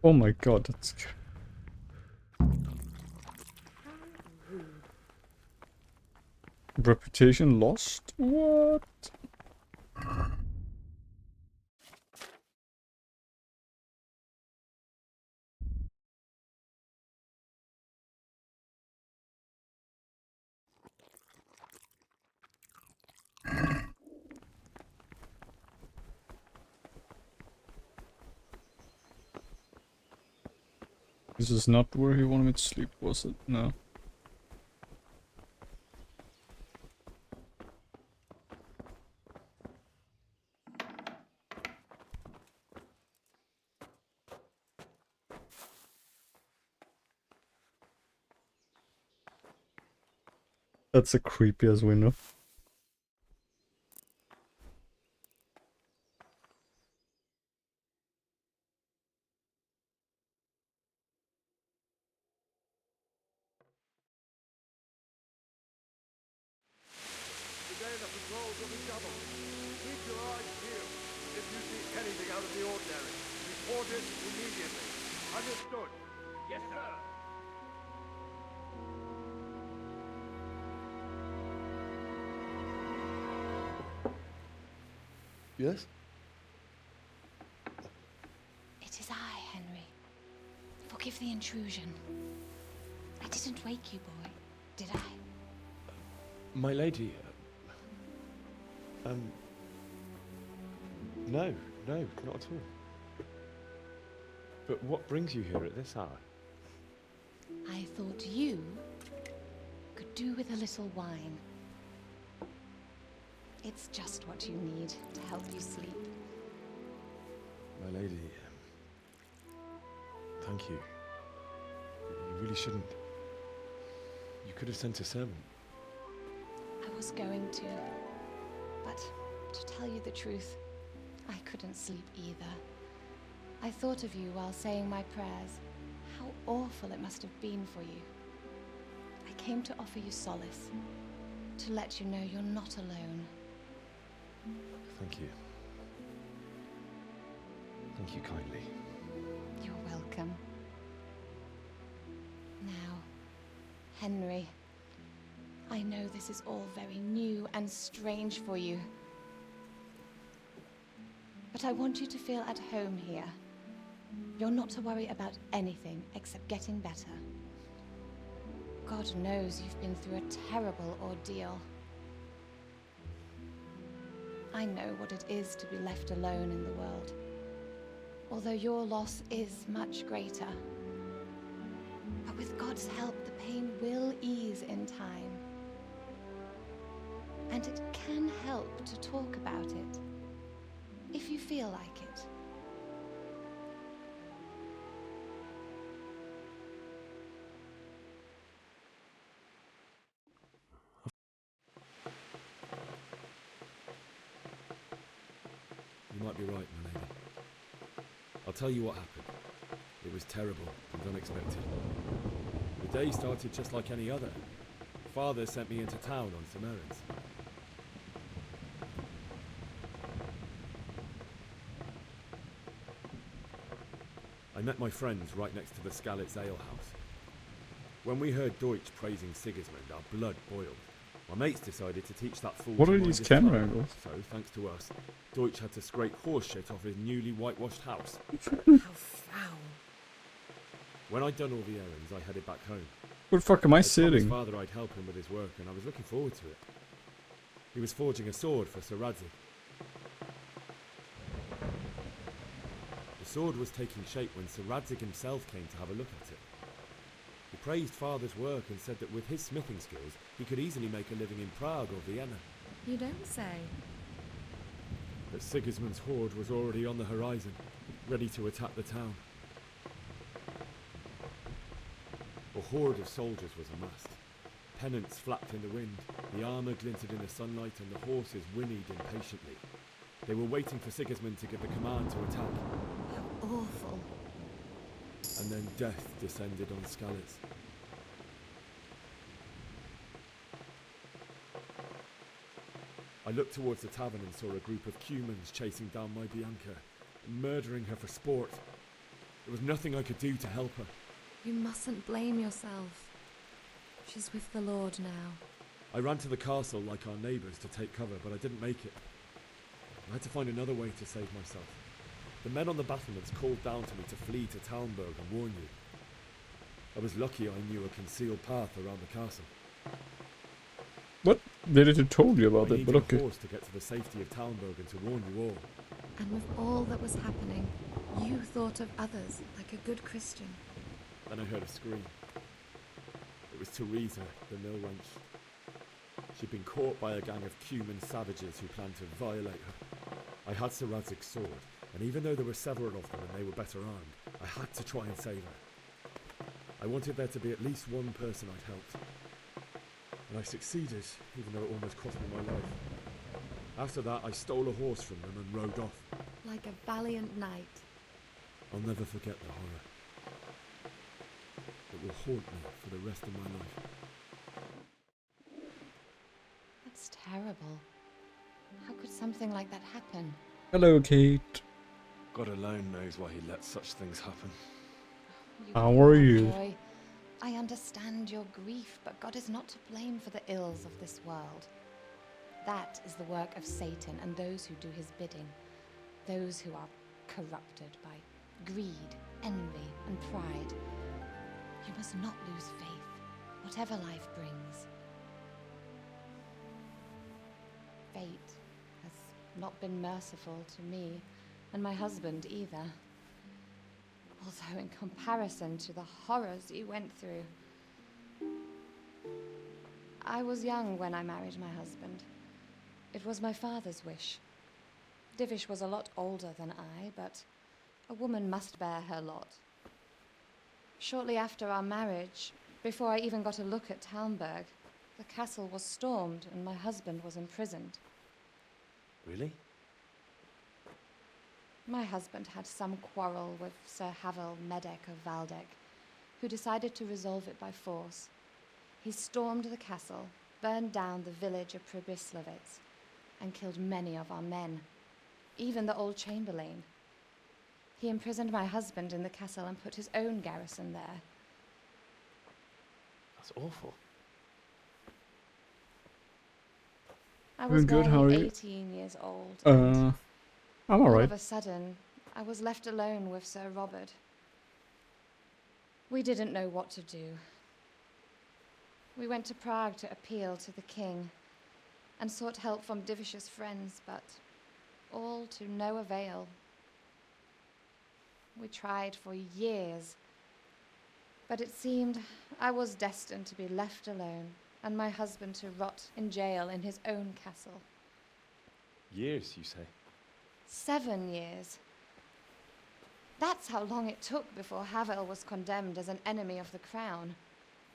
Oh my god, that's... Reputation lost? What? This is not where he wanted me to sleep, was it? No. That's a creepy as window. Today the patrols will be doubled. Keep your eyes peeled. If you see anything out of the ordinary, report it immediately. Understood? Yes, sir. Yes? It is I, Henry. Forgive the intrusion. I didn't wake you, boy, did I? My lady, no, not at all. But what brings you here at this hour? I thought you could do with a little wine. It's just what you need to help you sleep. My lady, thank you. You really shouldn't. You could have sent a servant. I was going to, but to tell you the truth, I couldn't sleep either. I thought of you while saying my prayers. How awful it must have been for you. I came to offer you solace, to let you know you're not alone. Thank you. Thank you kindly. You're welcome. Now, Henry, I know this is all very new and strange for you. But I want you to feel at home here. You're not to worry about anything except getting better. God knows you've been through a terrible ordeal. I know what it is to be left alone in the world, although your loss is much greater. But with God's help, the pain will ease in time. And it can help to talk about it, if you feel like it. You might be right, my lady. I'll tell you what happened. It was terrible and unexpected. The day started just like any other. Father sent me into town on some errands. I met my friends right next to the Skalitz Ale House. When we heard Deutsch praising Sigismund, our blood boiled. My mates decided to teach that fool What to are mind these his camera tongue. angles? So, thanks to us, Deutsch had to scrape horse shit off his newly whitewashed house. How foul. When I'd done all the errands, I headed back home. Where the fuck am I promised sitting? Father I'd help him with his work, and I was looking forward to it. He was forging a sword for Sir Radzig. The sword was taking shape when Sir Radzig himself came to have a look at it. He praised Father's work and said that with his smithing skills, he could easily make a living in Prague or Vienna. You don't say. But Sigismund's horde was already on the horizon, ready to attack the town. A horde of soldiers was amassed. Pennants flapped in the wind, the armour glinted in the sunlight, and the horses whinnied impatiently. They were waiting for Sigismund to give the command to attack. How awful. And then death descended on Skalitz. I looked towards the tavern and saw a group of Cumans chasing down my Bianca, murdering her for sport. There was nothing I could do to help her. You mustn't blame yourself. She's with the Lord now. I ran to the castle like our neighbours to take cover, but I didn't make it. I had to find another way to save myself. The men on the battlements called down to me to flee to Talmberg and warn you. I was lucky I knew a concealed path around the castle. What? They didn't have told you about I it, but needed okay. a horse to get to the safety of Talmberg and to warn you all. And with all that was happening, you thought of others like a good Christian. Then I heard a scream. It was Teresa, the mill wench. She'd been caught by a gang of Cuman savages who planned to violate her. I had Sir Radzig's sword, and even though there were several of them and they were better armed, I had to try and save her. I wanted there to be at least one person I'd helped. And I succeeded, even though it almost cost me my life. After that, I stole a horse from them and rode off. Like a valiant knight. I'll never forget the horror. It will haunt me for the rest of my life. That's terrible. How could something like that happen? Hello, Kate. God alone knows why he lets such things happen. How are you? Boy, I understand your grief, but God is not to blame for the ills of this world. That is the work of Satan and those who do his bidding. Those who are corrupted by greed, envy, and pride. You must not lose faith, whatever life brings. Fate has not been merciful to me, and my husband either. Although in comparison to the horrors you went through. I was young when I married my husband. It was my father's wish. Divish was a lot older than I, but a woman must bear her lot. Shortly after our marriage, before I even got a look at Talmberg, the castle was stormed and my husband was imprisoned. Really? My husband had some quarrel with Sir Havel Medek of Valdek, who decided to resolve it by force. He stormed the castle, burned down the village of Pribyslavitz, and killed many of our men, even the old chamberlain. He imprisoned my husband in the castle and put his own garrison there. That's awful. I was Good, barely how are you? 18 years old. I'm All alright. of a sudden, I was left alone with Sir Robert. We didn't know what to do. We went to Prague to appeal to the king and sought help from Divish's friends, but all to no avail. We tried for years, but it seemed I was destined to be left alone and my husband to rot in jail in his own castle. Years, you say? 7 years. That's how long it took before Havel was condemned as an enemy of the crown.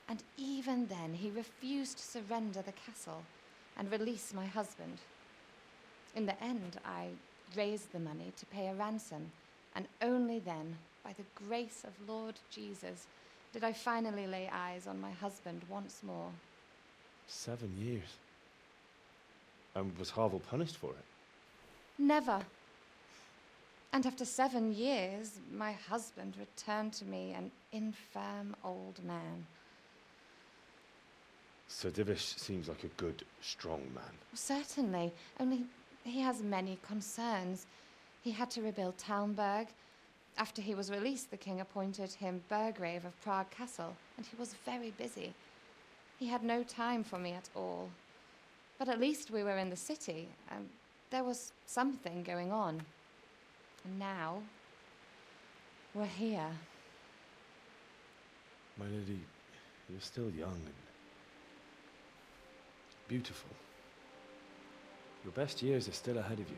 And even then, he refused to surrender the castle and release my husband. In the end, I raised the money to pay a ransom, and only then, by the grace of Lord Jesus, did I finally lay eyes on my husband once more. 7 years. And was Harvel punished for it? Never. And after 7 years, my husband returned to me an infirm old man. Sir Divish seems like a good, strong man. Certainly, only he has many concerns. He had to rebuild Talmberg. After he was released, the king appointed him Burgrave of Prague Castle, and he was very busy. He had no time for me at all. But at least we were in the city, and there was something going on. And now, we're here. My lady, you're still young and beautiful. Your best years are still ahead of you.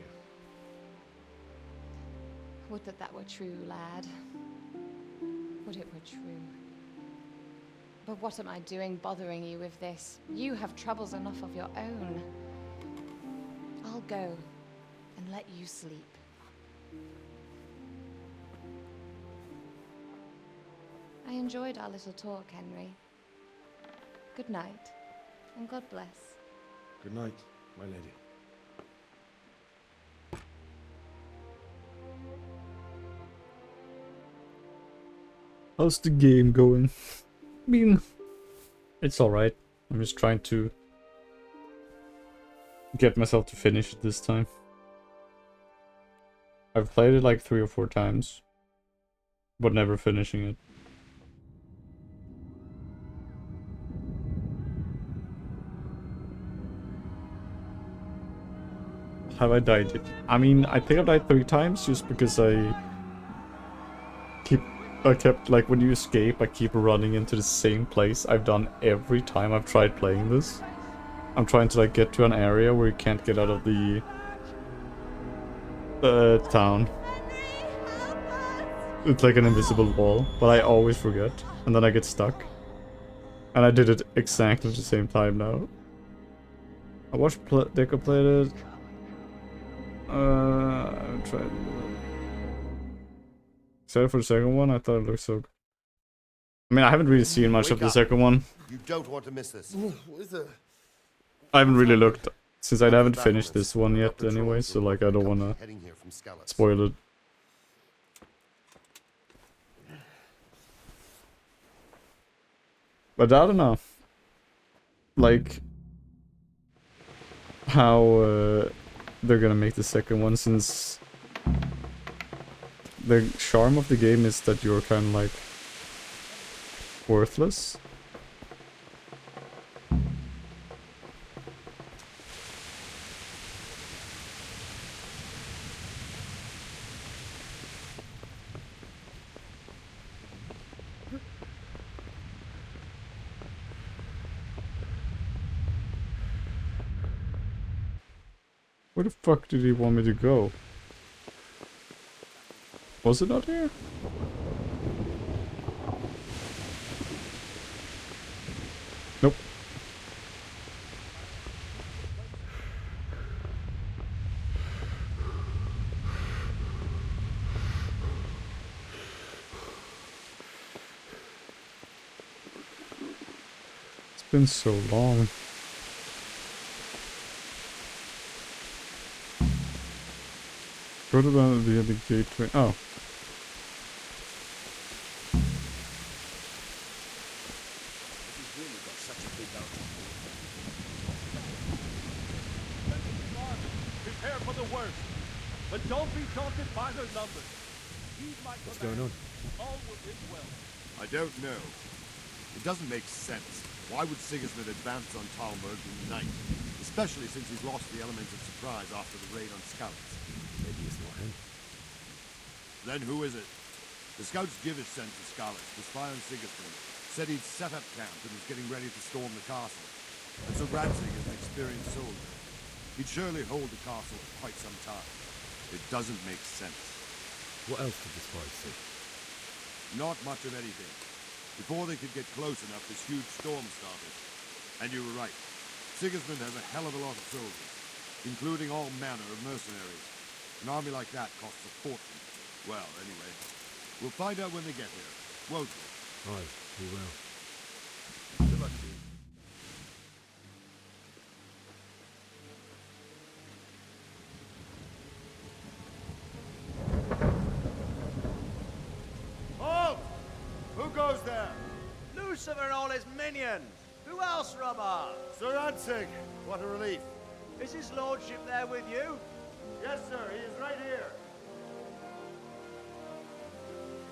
Would that that were true, lad. Would it were true. But what am I doing bothering you with this? You have troubles enough of your own. I'll go and let you sleep. I enjoyed our little talk, Henry. Good night, and God bless. Good night, my lady. How's the game going? I mean, it's alright. I'm just trying to get myself to finish it this time. I've played it like 3 or 4 times, but never finishing it. Have I died yet? I mean, I think I've died 3 times just because I kept, like, when you escape, I keep running into the same place I've done every time I've tried playing this. I'm trying to, like, get to an area where you can't get out of the town. It's like an invisible wall, but I always forget, and then I get stuck. And I did it exactly the same time now. I watched Deco play it. I tried. Except for the second one, I thought it looked so good. I mean, I haven't really seen much of the second one. You don't want to miss this. I haven't really looked, since I haven't finished this one yet anyway, so like I don't wanna spoil it. But I don't know, like, how they're gonna make the second one, since the charm of the game is that you're kind of like worthless. Where the fuck did he want me to go? Was it not here? Nope. It's been so long. Go to the gateway. Oh. Prepare for the worst, but don't be daunted by their numbers. What's going on? All will end well. I don't know. It doesn't make sense. Why would Sigismund advance on Talmberg in the night? Especially since he's lost the element of surprise after the raid on Skalitz. Maybe it's not him. Then who is it? The scouts Givish sent to Skalitz to spy on Sigismund said he'd set up camp and was getting ready to storm the castle. And so Radzig is an experienced soldier. He'd surely hold the castle for quite some time. It doesn't make sense. What else did the spies see? Not much of anything. Before they could get close enough, this huge storm started. And you were right. Sigismund has a hell of a lot of soldiers, including all manner of mercenaries. An army like that costs a fortune. Well, anyway, we'll find out when they get here, won't we? Aye, we will. Good luck to you. Halt! Who goes there? Lucifer and all his minions. Who else, Robber? Sir Ansig, what a relief. Is his lordship there with you? Yes, sir, he is right here.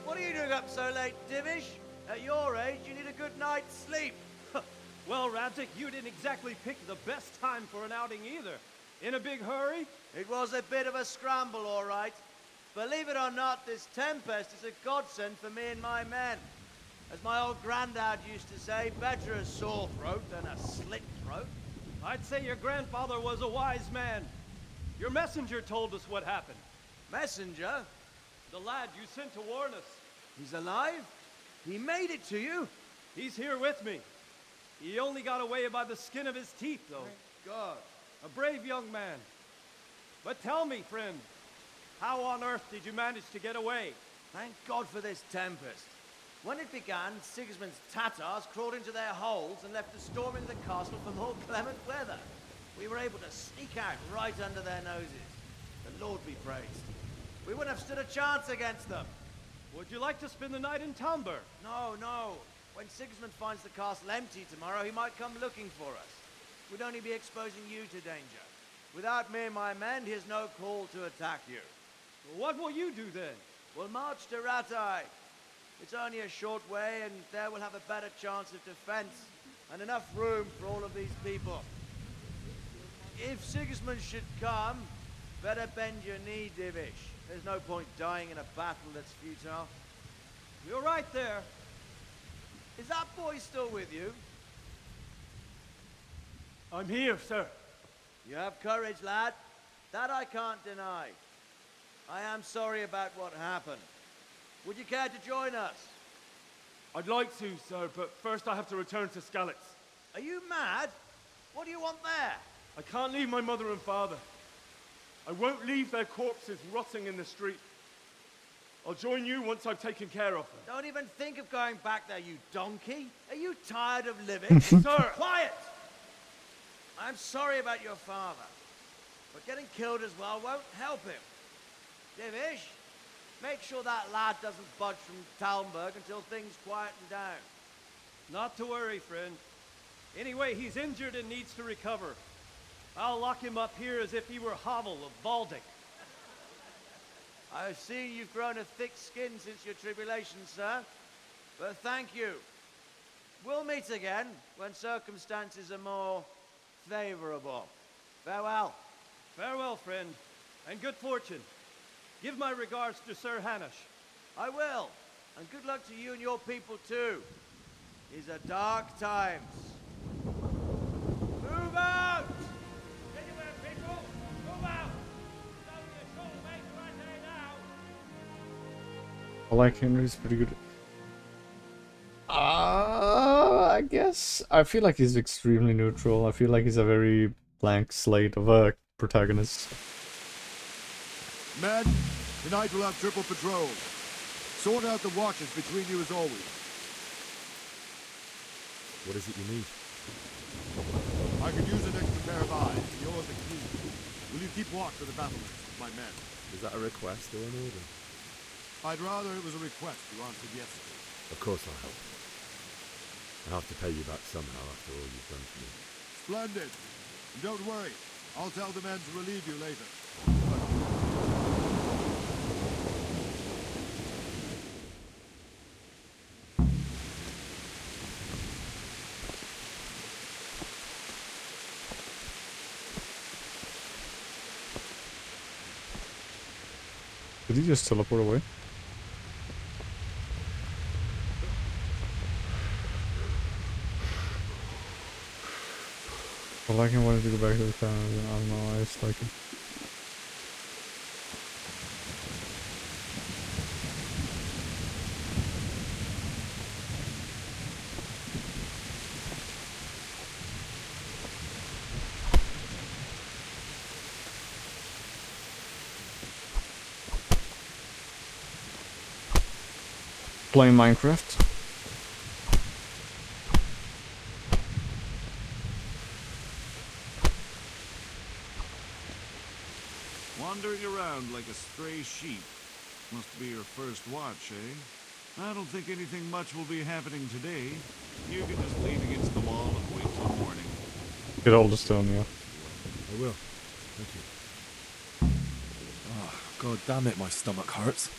What are you doing up so late, Divish? At your age, you need a good night's sleep. Well, Radzik, you didn't exactly pick the best time for an outing either. In a big hurry? It was a bit of a scramble, all right. Believe it or not, this tempest is a godsend for me and my men. As my old granddad used to say, better a sore throat than a slit throat. I'd say your grandfather was a wise man. Your messenger told us what happened. Messenger? The lad you sent to warn us. He's alive? He made it to you? He's here with me. He only got away by the skin of his teeth, though. Thank God. A brave young man. But tell me, friend, how on earth did you manage to get away? Thank God for this tempest. When it began, Sigismund's Tatars crawled into their holes and left us storming the castle for more clement weather. We were able to sneak out right under their noses. The Lord be praised. We wouldn't have stood a chance against them. Would you like to spend the night in Tamber? No, no. When Sigismund finds the castle empty tomorrow, he might come looking for us. We'd only be exposing you to danger. Without me and my men, he has no call to attack you. What will you do then? We'll march to Ratai. It's only a short way, and there we'll have a better chance of defense and enough room for all of these people. If Sigismund should come, better bend your knee, Divish. There's no point dying in a battle that's futile. You're right there. Is that boy still with you? I'm here, sir. You have courage, lad. That I can't deny. I am sorry about what happened. Would you care to join us? I'd like to, sir, but first I have to return to Skalitz. Are you mad? What do you want there? I can't leave my mother and father. I won't leave their corpses rotting in the street. I'll join you once I've taken care of them. Don't even think of going back there, you donkey. Are you tired of living? Sir! Quiet! I'm sorry about your father, but getting killed as well won't help him. Divish, make sure that lad doesn't budge from Talmberg until things quieten down. Not to worry, friend. Anyway, he's injured and needs to recover. I'll lock him up here as if he were Havel of Baldic. I've seen you've grown a thick skin since your tribulation, sir. But thank you. We'll meet again when circumstances are more favorable. Farewell. Farewell, friend, and good fortune. Give my regards to Sir Hanush. I will. And good luck to you and your people, too. These are dark times. Move out! Anywhere, people! Move out! It's only a short way to Rattay now. I like Henry's pretty good. I guess I feel like he's extremely neutral. I feel like he's a very blank slate of a protagonist. Men, tonight we'll have triple patrol. Sort out the watches between you as always. What is it you need? I could use an extra pair of eyes. Yours are key. Will you keep watch for the battlements with my men? Is that a request or an order? I'd rather it was a request you answered yesterday. Of course I'll help. I have to pay you back somehow after all you've done for me. Splendid. And don't worry. I'll tell the men to relieve you later. Did he just teleport away? Well, I can wanted to go back to the town. I don't know. I just like it. Playing Minecraft. wandering around like a stray sheep. Must be your first watch, eh? I don't think anything much will be happening today. You can just lean against the wall and wait till morning. Get all the stone, yeah. I will. Thank you. Oh, God damn it, my stomach hurts.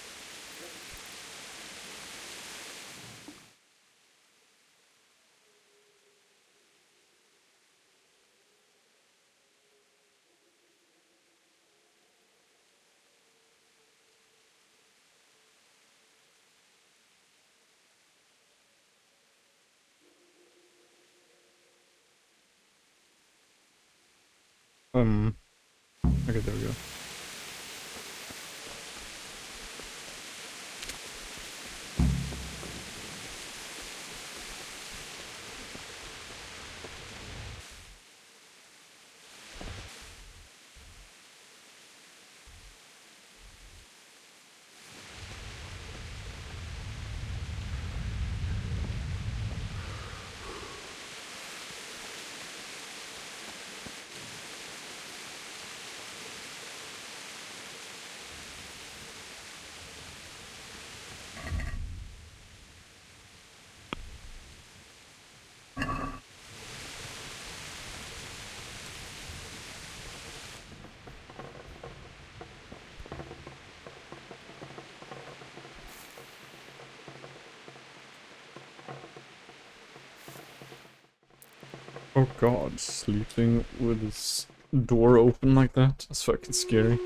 Okay, there we go. Oh god, sleeping with his door open like that? That's fucking scary.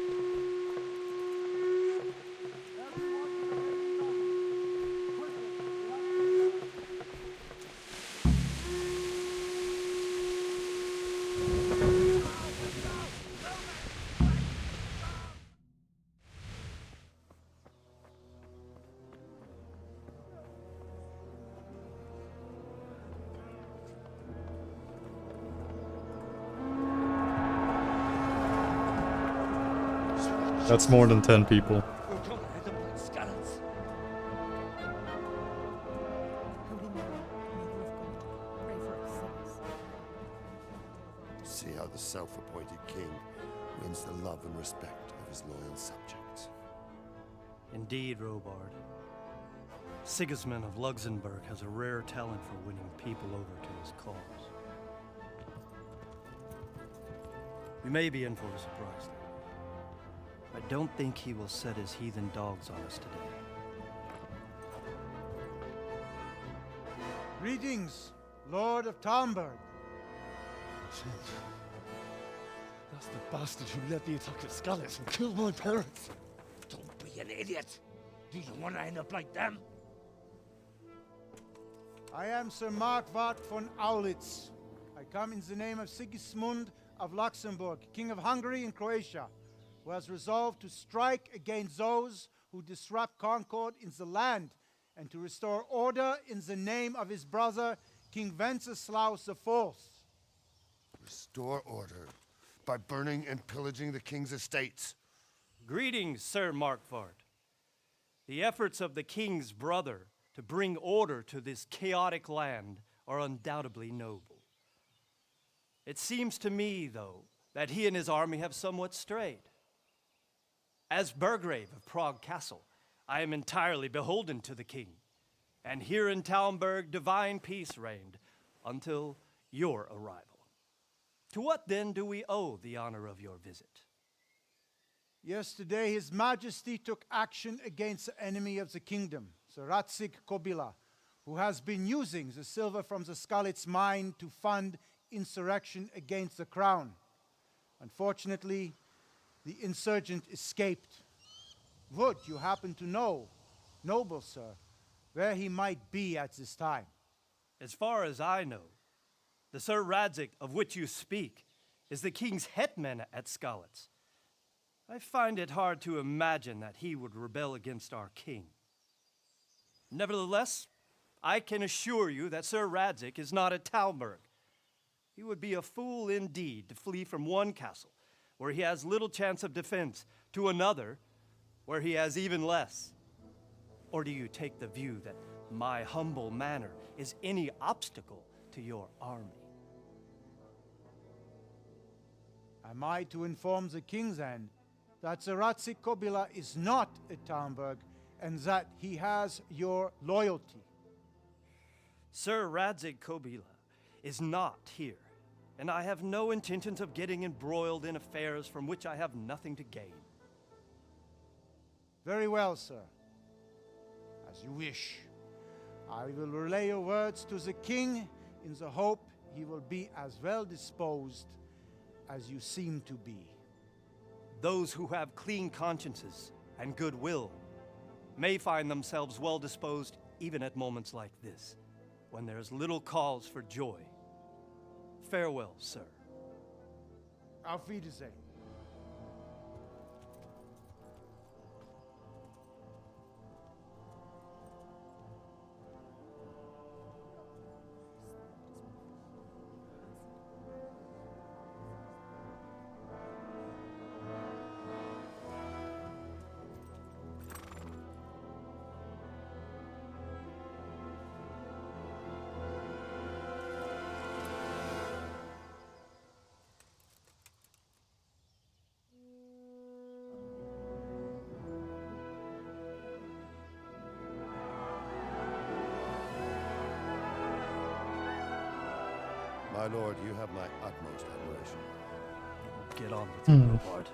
That's more than 10 people. See how the self-appointed king wins the love and respect of his loyal subjects. Indeed, Robard. Sigismund of Luxembourg has a rare talent for winning people over to his cause. We may be in for a surprise, though. I don't think he will set his heathen dogs on us today. Greetings, Lord of Talmberg. That's the bastard who led the attack at Scarlet and killed my parents. Don't be an idiot. Do you want to end up like them? I am Sir Markwart von Aulitz. I come in the name of Sigismund of Luxembourg, King of Hungary and Croatia, who has resolved to strike against those who disrupt concord in the land and to restore order in the name of his brother, King Wenceslaus IV. Restore order by burning and pillaging the king's estates. Greetings, Sir Markwart. The efforts of the king's brother to bring order to this chaotic land are undoubtedly noble. It seems to me, though, that he and his army have somewhat strayed. As Burgrave of Prague Castle, I am entirely beholden to the king, and here in Talmberg divine peace reigned until your arrival. To what then do we owe the honor of your visit? Yesterday, His Majesty took action against the enemy of the kingdom, Sir Radzig Kobyla, who has been using the silver from the Skalitz mine to fund insurrection against the crown. Unfortunately, the insurgent escaped. Would you happen to know, noble sir, where he might be at this time? As far as I know, the Sir Radzig of which you speak is the king's hetman at Skalitz. I find it hard to imagine that he would rebel against our king. Nevertheless, I can assure you that Sir Radzig is not at Talmberg. He would be a fool indeed to flee from one castle where he has little chance of defense to another where he has even less. Or do you take the view that my humble manner is any obstacle to your army? Am I to inform the king then that Zaratzi Kobila is not at Talmberg and that he has your loyalty. Sir Radzig Kobila is not here, and I have no intention of getting embroiled in affairs from which I have nothing to gain. Very well, sir. As you wish. I will relay your words to the king in the hope he will be as well disposed as you seem to be. Those who have clean consciences and goodwill may find themselves well disposed even at moments like this, when there is little cause for joy. Farewell, sir. Auf Wiedersehen. My lord, you have my utmost admiration. Get on with it, Lord.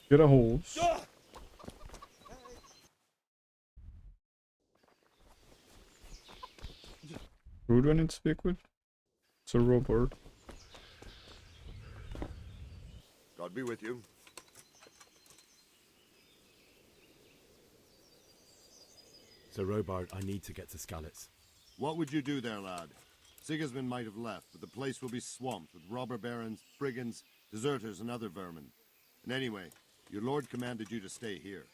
Get a horse. Who do I need to speak with? It's a robot. God be with you. Sir Robard, I need to get to Skalitz. What would you do there, lad? Sigismund might have left, but the place will be swamped with robber barons, brigands, deserters, and other vermin. And anyway, your lord commanded you to stay here.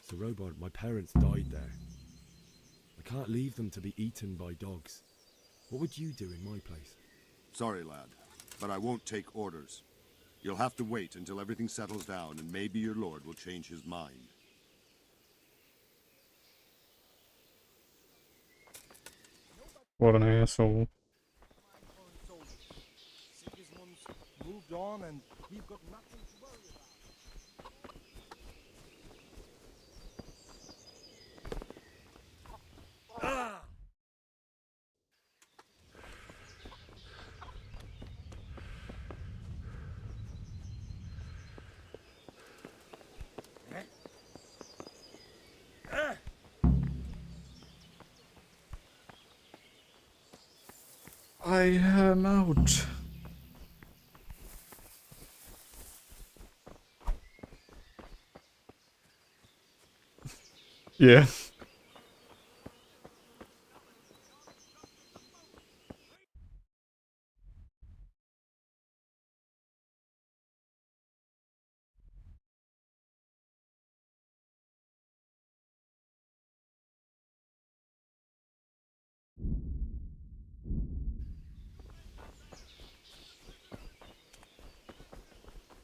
Sir Robard, my parents died there. I can't leave them to be eaten by dogs. What would you do in my place? Sorry, lad, but I won't take orders. You'll have to wait until everything settles down, and maybe your lord will change his mind. What an asshole. Sigismund's moved on and we've got nothing to worry about. I am out. Yeah.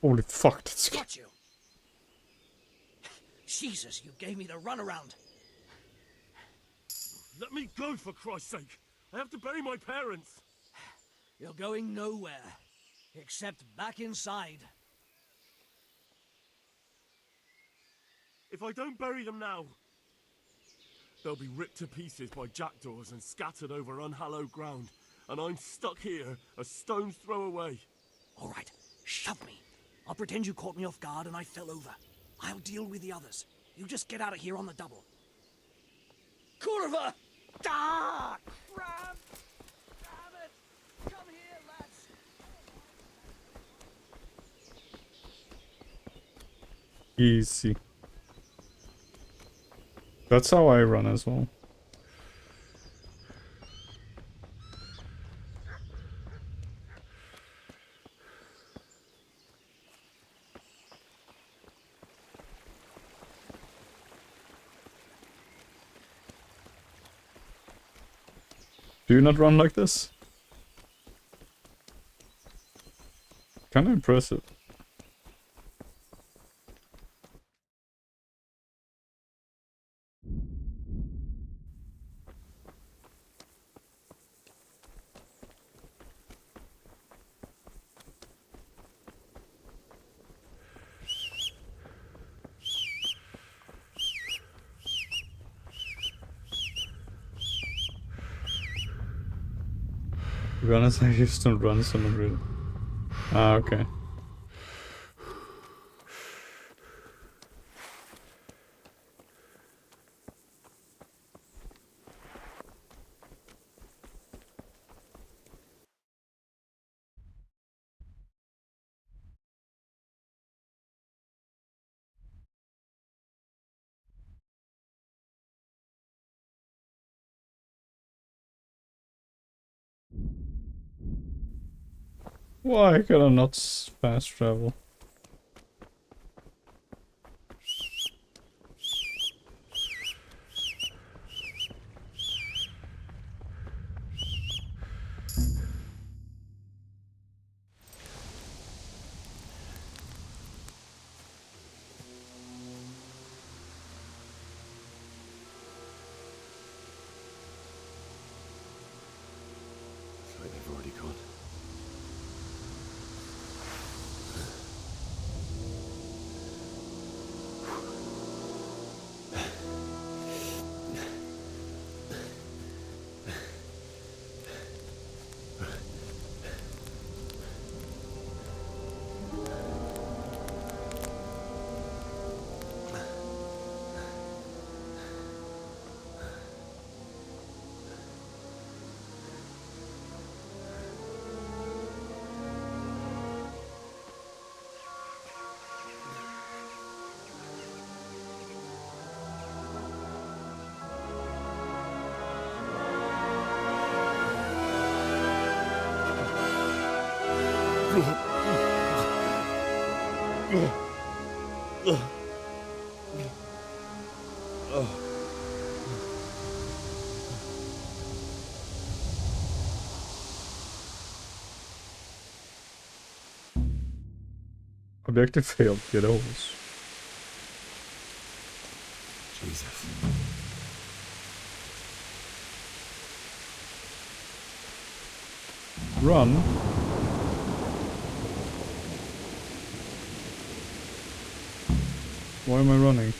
Holy fuck, that's Got you. Jesus, you gave me the runaround. Let me go, for Christ's sake! I have to bury my parents! You're going nowhere, except back inside. If I don't bury them now, they'll be ripped to pieces by jackdaws and scattered over unhallowed ground, and I'm stuck here, a stone's throw away. All right, shove me. I'll pretend you caught me off guard and I fell over. I'll deal with the others. You just get out of here on the double. Kurva! Ah! Crap! Easy. That's how I run as well. Do you not run like this? Kinda impressive. To be honest, I used to run so not really. Ah, okay. Why can I not fast travel? It's like they've already gone. Objective failed. Get a hose. Jesus. Run. Why am I running?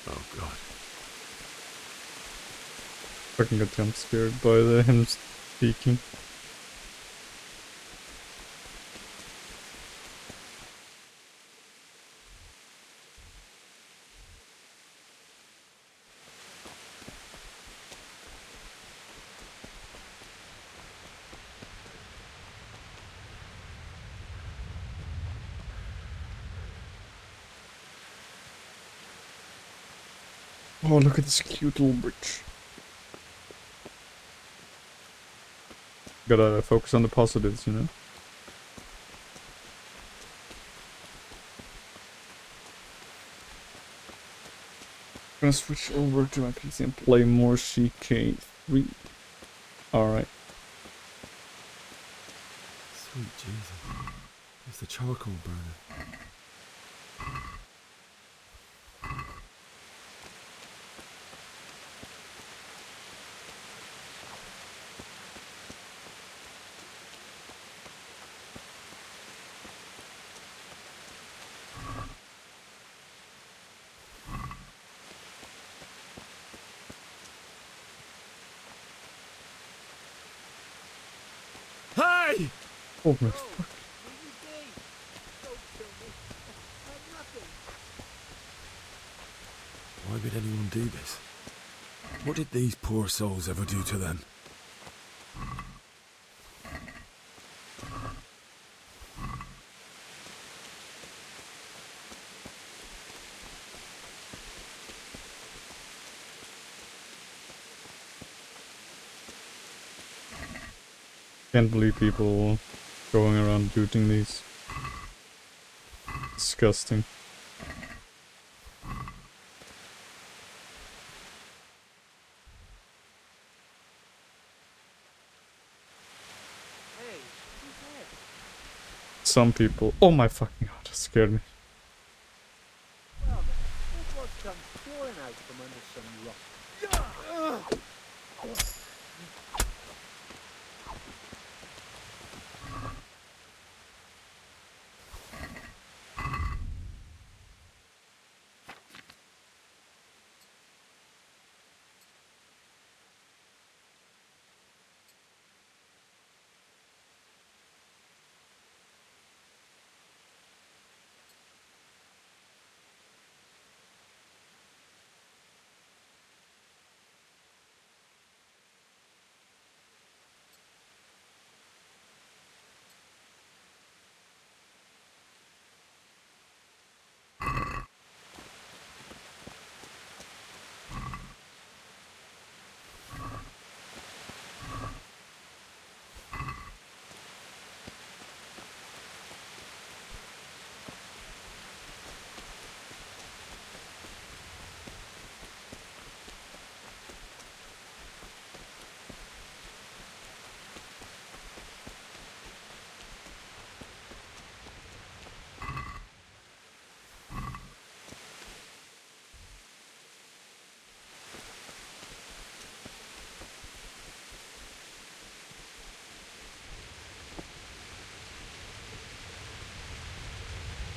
Oh god. Fucking got jump scared by him speaking. Oh, look at this cute little bridge. Gotta focus on the positives, you know? Gonna switch over to my PC and play more CK3. Alright. Sweet Jesus. It's the charcoal burner. away! Oh my Why would anyone do this? What did these poor souls ever do to them? Can't believe people going around looting these. Disgusting. Some people. Oh my fucking god, that scared me. Well, it was come pouring out from under some rock.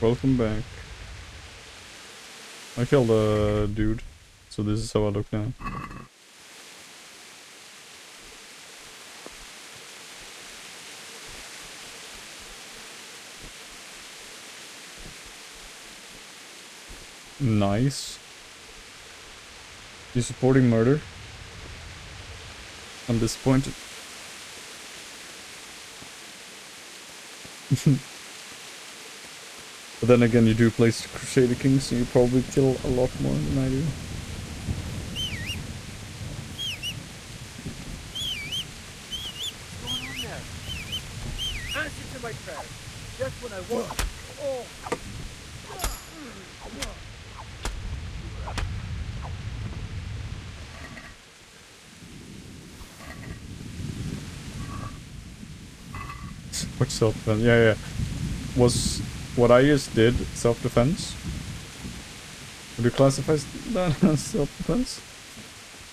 Welcome back. I killed a dude, so this is how I look now. Nice. You supporting murder? I'm disappointed. But then again, you do play Crusader Kings, so you probably kill a lot more than I do. What's going on there? Answer to my prayer. Just when I want. Oh. Which self-defense? Yeah. Was what I just did self-defense? Would you classify that as self-defense?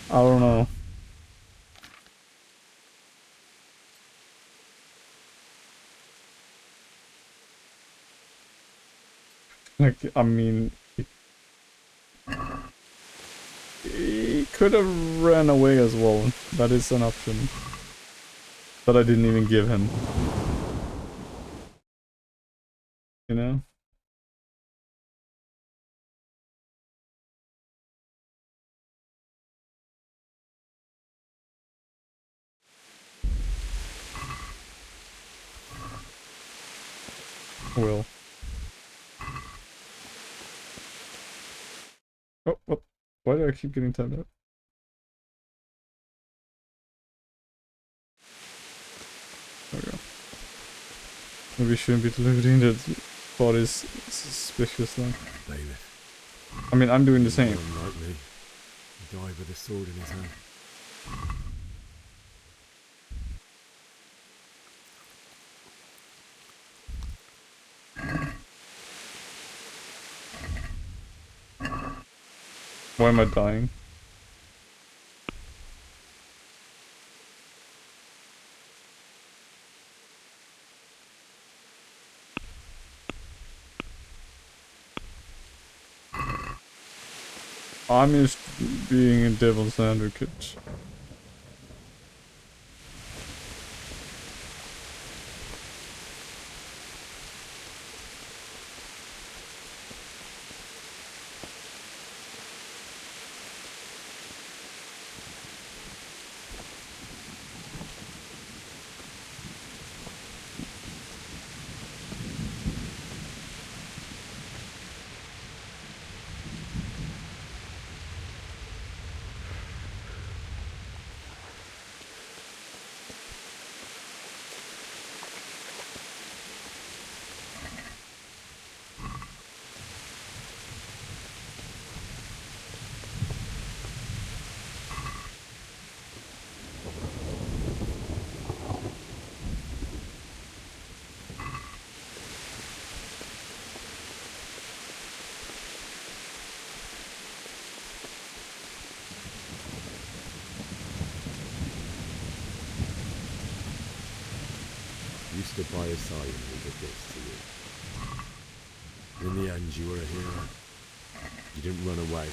I don't know. Like, I mean, he could have ran away as well. That is an option. But I didn't even give him. You know? Will. Oh, what? Why do I keep getting timed out? There we go. Maybe we shouldn't be delivering that thought is suspicious then. David. I mean, I'm doing the same. Unlikely. He died with a sword in his hand. Why am I dying? I'm just being a devil's advocate. You stood by his side and he did this to you. In the end, you were a hero. You didn't run away.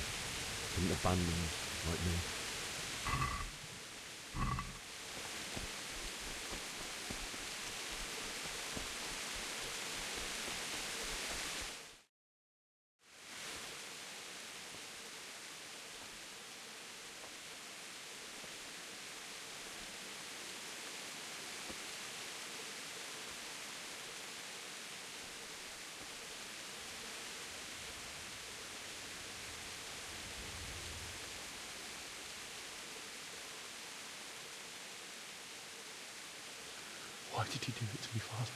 Didn't abandon like me. Why did you do it to me, Father?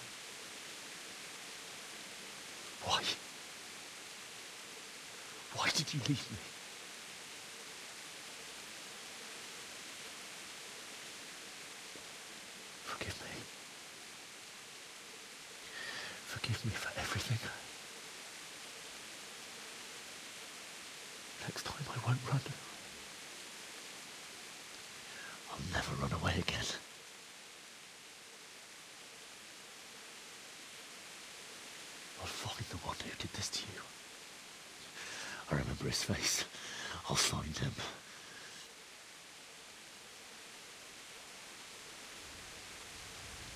Why? Why did you leave me? Forgive me. Forgive me for everything. Next time I won't run. I'll never run away again. I'll find the one who did this to you. I remember his face. I'll find him.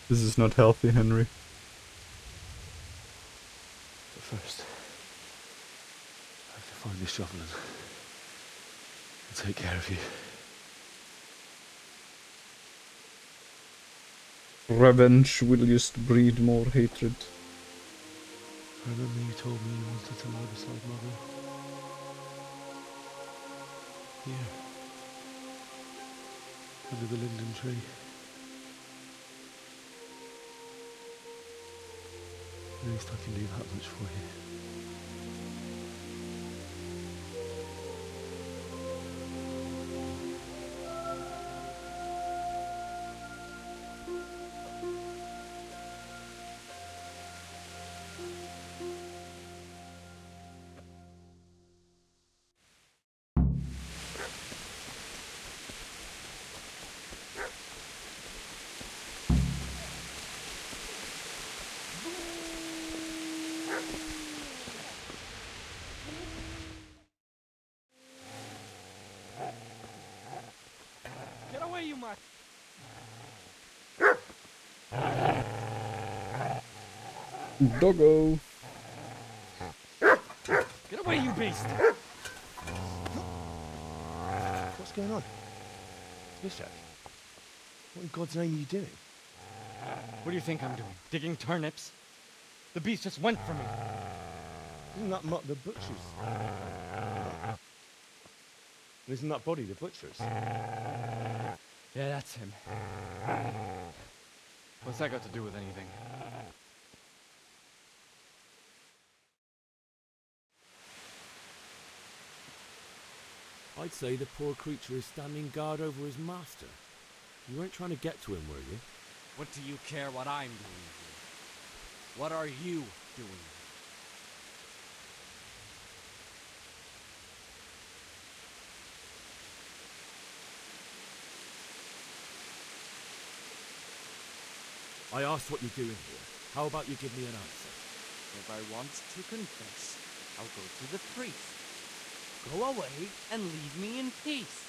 This is not healthy, Henry. But first, I have to find this shovel and take care of you. Revenge will just breed more hatred. I remember you told me you wanted to lie beside Mother. Here. Under the linden tree. At least I can do that much for you. Get away, you mutt! Doggo! Get away, you beast! What's going on? Bishop? What in God's name are you doing? What do you think I'm doing? Digging turnips? The beast just went for me. Isn't that Mutt the butcher's? Isn't that body the butcher's? Yeah, that's him. What's that got to do with anything? I'd say the poor creature is standing guard over his master. You weren't trying to get to him, were you? What do you care what I'm doing here? What are you doing? I asked what you're doing here. How about you give me an answer? If I want to confess, I'll go to the priest. Go away and leave me in peace.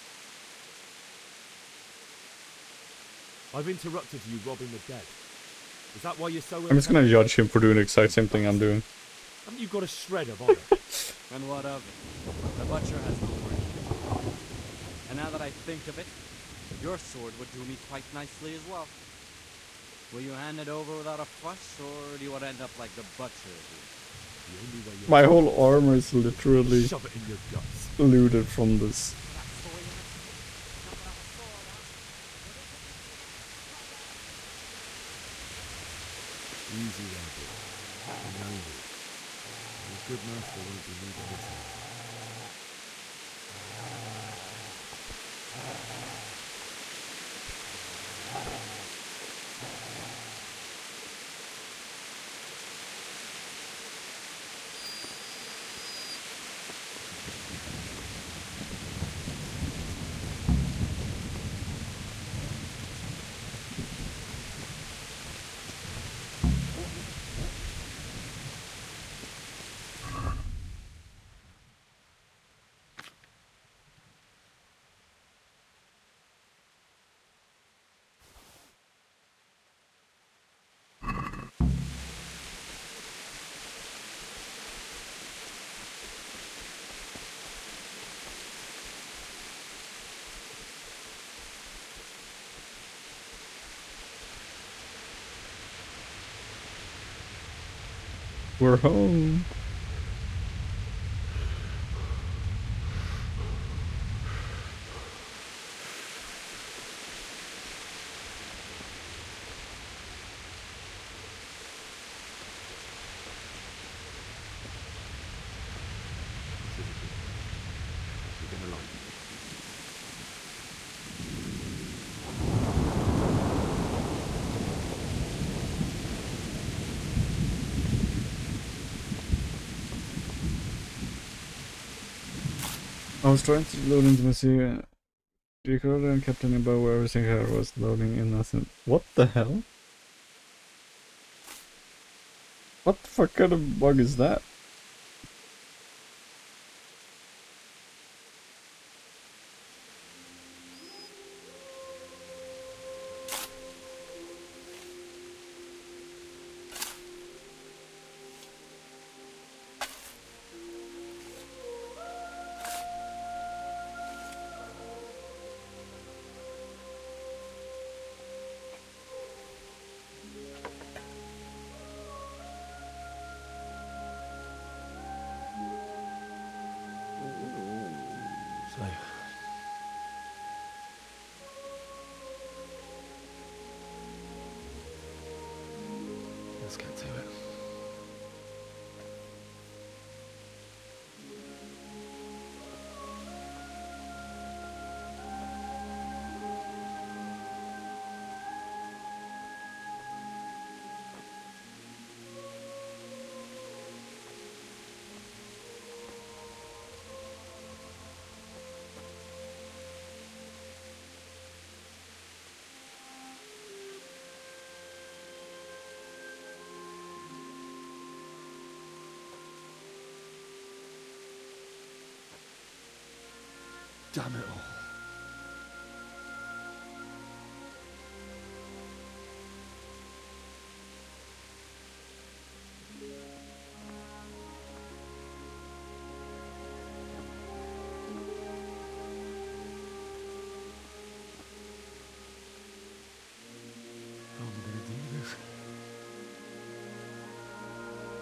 I've interrupted you robbing the dead. Is that why you're so... I'm just gonna judge him for doing the exact same thing I'm doing. Haven't you got a shred of honor? And what of it? The butcher has no word. And now that I think of it, your sword would do me quite nicely as well. Will you hand it over without a fuss, or do you want to end up like the butcher? The only way My whole armor is literally Shove it in your guts. looted from this. Easy there, boy. Remember, your good master won't be needing this. We're home. I was trying to load intimacy. Decoder and kept turning about where everything here was loading in nothing. What the hell? What the fuck kind of bug is that? So, let's get to it. Damn it all. How am I gonna do this?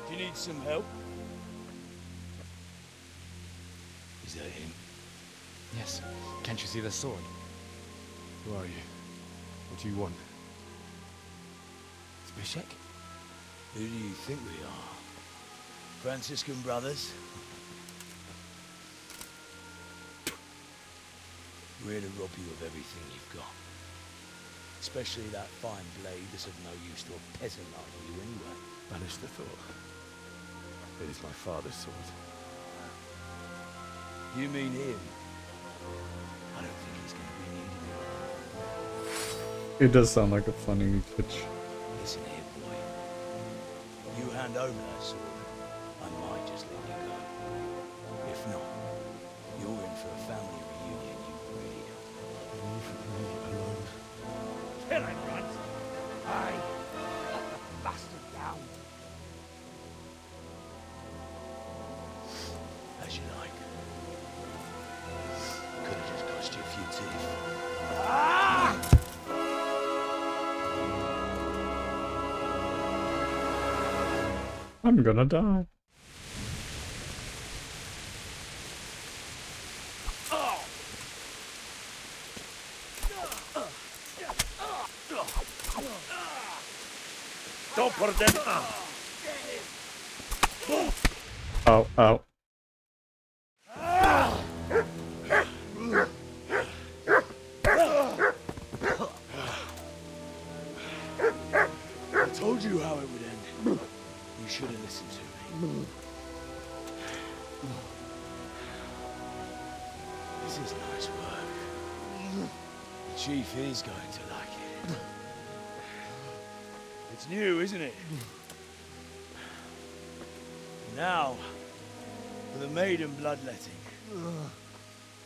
Do you need some help? Is that him? Yes. Can't you see the sword? Who are you? What do you want? Zbyszek? Who do you think we are? Franciscan brothers? We're here to rob you of everything you've got. Especially that fine blade that's of no use to a peasant like you anyway. Banish the thought. It is my father's sword. You mean him? I don't think he's going to be needed. It does sound like a funny pitch. Listen here, boy. You hand over that sword, I might just let you go. If not, you're in for a family reunion you really Leave me alone. Kill him, Runt! Aye! Cut the bastard down! As you like. Could have just cost you a few teeth. Ah! I'm gonna die. Don't put it in. Ow, ow. I told you how it would end. You should have listened to me. This is nice work. The chief is going to like it. It's new, isn't it? Now, for the maiden bloodletting.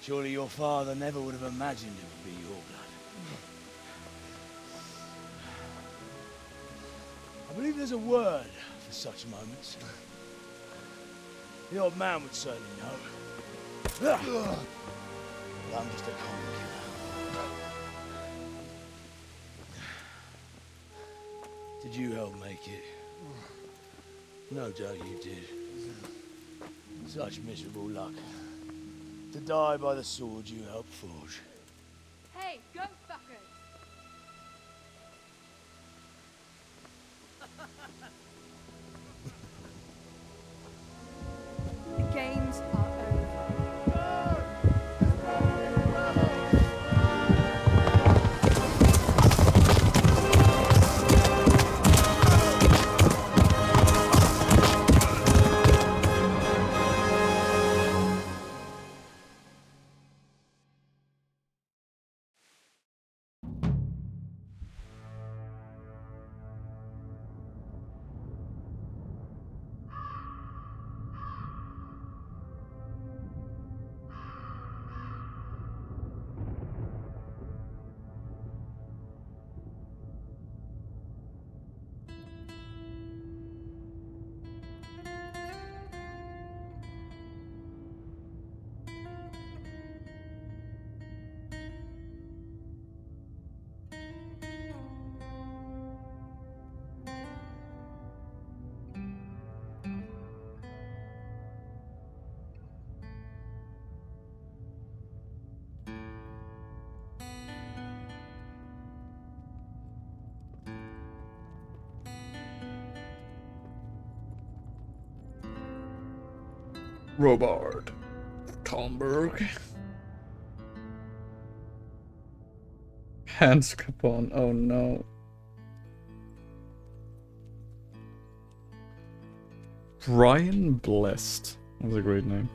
Surely your father never would have imagined it would be your blood. I believe there's a word for such moments. The old man would certainly know. But I'm just a common killer. Did you help make it? No doubt you did. Such miserable luck. To die by the sword you helped forge. Hey, go fuckers! The games are over. Robard. Talmberg. Hans Capone. Oh no. Brian Blessed. That was a great name.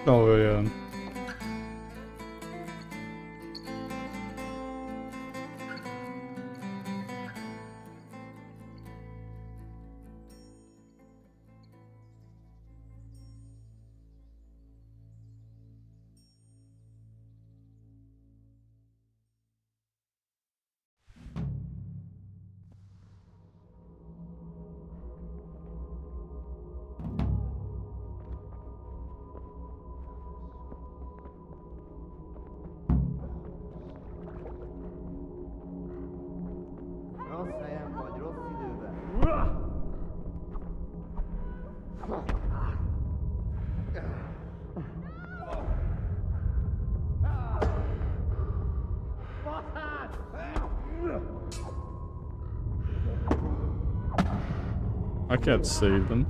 Oh yeah. I can't save them.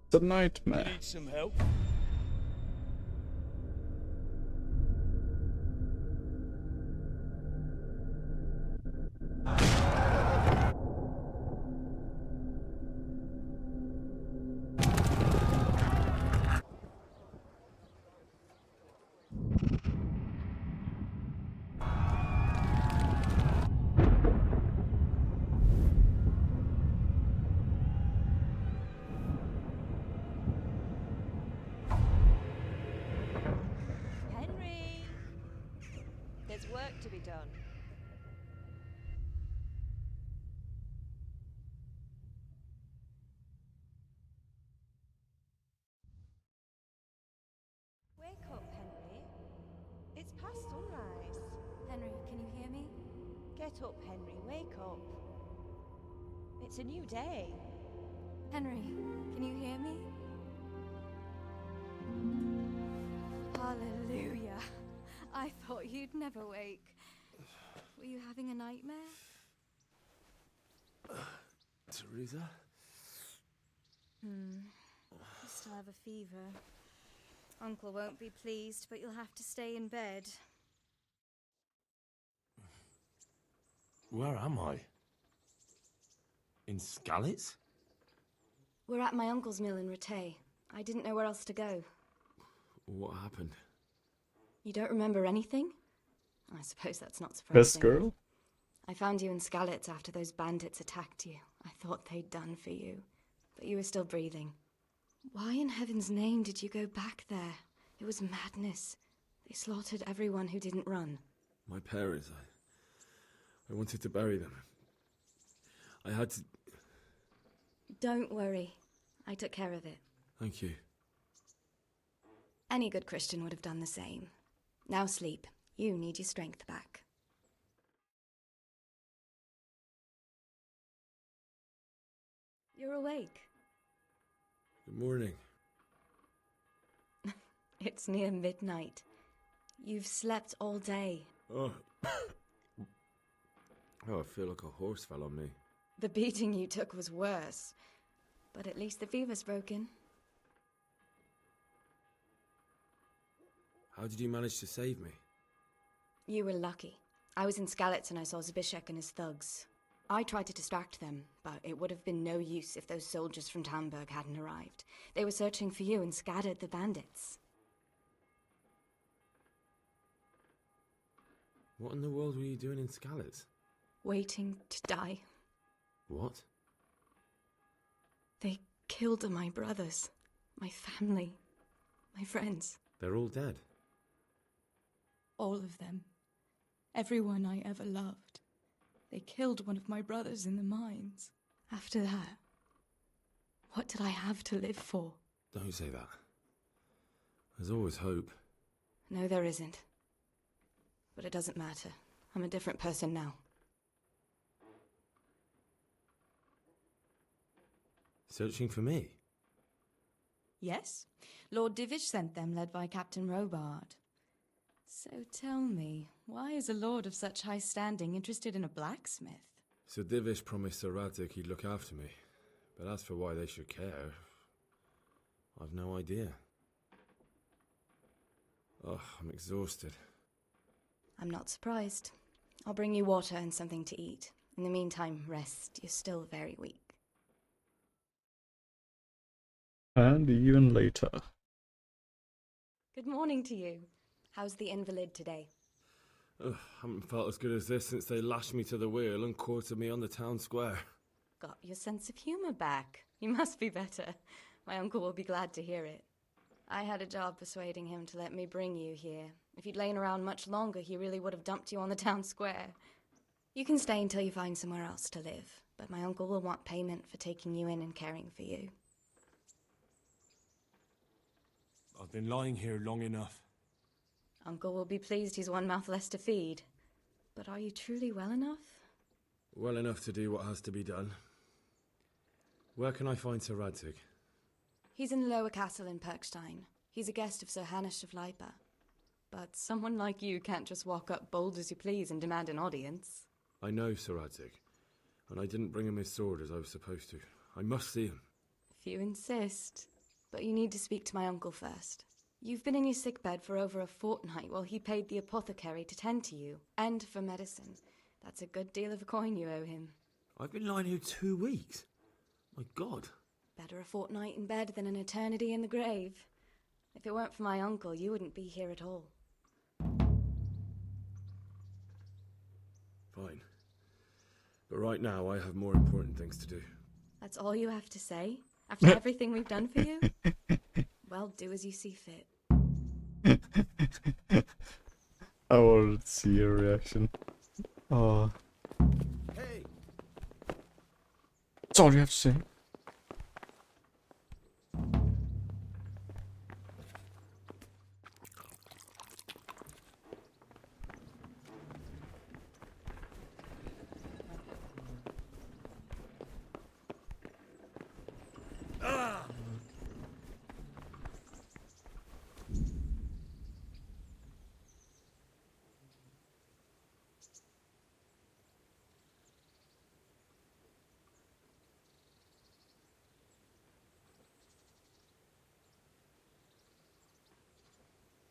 It's a nightmare. Need some help? Henry! There's work to be done. Get up, Henry, wake up. It's a new day. Henry, can you hear me? Hallelujah. I thought you'd never wake. Were you having a nightmare? Teresa? You still have a fever. Uncle won't be pleased, but you'll have to stay in bed. Where am I? In Skalitz? We're at my uncle's mill in Rattay. I didn't know where else to go. What happened? You don't remember anything? I suppose that's not surprising. Best girl? I found you in Skalitz after those bandits attacked you. I thought they'd done for you, but you were still breathing. Why in heaven's name did you go back there? It was madness. They slaughtered everyone who didn't run. My parents, I wanted to bury them. I had to... Don't worry. I took care of it. Thank you. Any good Christian would have done the same. Now sleep. You need your strength back. You're awake. Good morning. It's near midnight. You've slept all day. Oh. Oh, I feel like a horse fell on me. The beating you took was worse. But at least the fever's broken. How did you manage to save me? You were lucky. I was in Skalitz and I saw Zbyszek and his thugs. I tried to distract them, but it would have been no use if those soldiers from Tamburg hadn't arrived. They were searching for you and scattered the bandits. What in the world were you doing in Skalitz? Waiting to die. What? They killed my brothers, my family, my friends. They're all dead. All of them. Everyone I ever loved. They killed one of my brothers in the mines. After that, what did I have to live for? Don't say that. There's always hope. No, there isn't. But it doesn't matter. I'm a different person now. Searching for me? Yes. Lord Divish sent them, led by Captain Robard. So tell me, why is a lord of such high standing interested in a blacksmith? Sir Divish promised Sir Radzig he'd look after me. But as for why they should care, I've no idea. Oh, I'm exhausted. I'm not surprised. I'll bring you water and something to eat. In the meantime, rest. You're still very weak. And even later. Good morning to you. How's the invalid today? Ugh, haven't felt as good as this since they lashed me to the wheel and quartered me on the town square. Got your sense of humour back. You must be better. My uncle will be glad to hear it. I had a job persuading him to let me bring you here. If you'd lain around much longer, he really would have dumped you on the town square. You can stay until you find somewhere else to live, but my uncle will want payment for taking you in and caring for you. I've been lying here long enough. Uncle will be pleased he's one mouth less to feed. But are you truly well enough? Well enough to do what has to be done. Where can I find Sir Radzig? He's in the lower castle in Perkstein. He's a guest of Sir Hanush of Leipa. But someone like you can't just walk up bold as you please and demand an audience. I know Sir Radzig, and I didn't bring him his sword as I was supposed to. I must see him. If you insist. But you need to speak to my uncle first. You've been in your sickbed for over a fortnight while he paid the apothecary to tend to you, and for medicine. That's a good deal of a coin you owe him. I've been lying here 2 weeks. My God. Better a fortnight in bed than an eternity in the grave. If it weren't for my uncle, you wouldn't be here at all. Fine. But right now, I have more important things to do. That's all you have to say? After everything we've done for you? Well, do as you see fit. I wanted to see your reaction. Oh. Hey! That's all you have to say.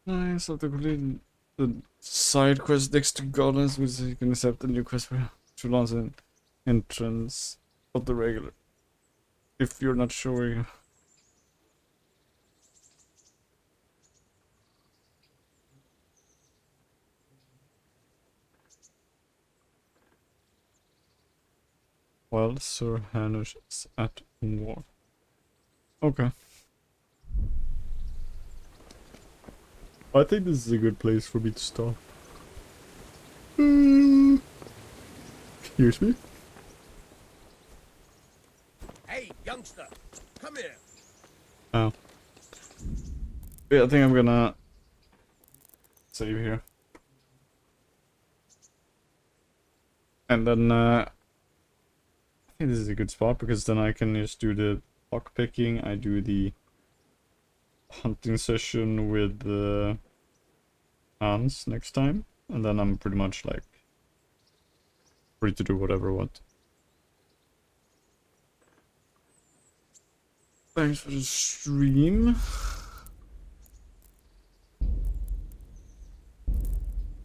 Nice, after completing the side quest next to Goddess, which you can accept the new quest for to launch an entrance of the regular. If you're not sure. While Sir Hanush is at war. Okay. I think this is a good place for me to stop. Excuse me? Hey, youngster, come here. Oh. Yeah, I think I'm gonna save here. And then, I think this is a good spot because then I can just do the lock picking. I do the hunting session with the Hans next time. And then I'm pretty much like free to do whatever I want. Thanks for the stream.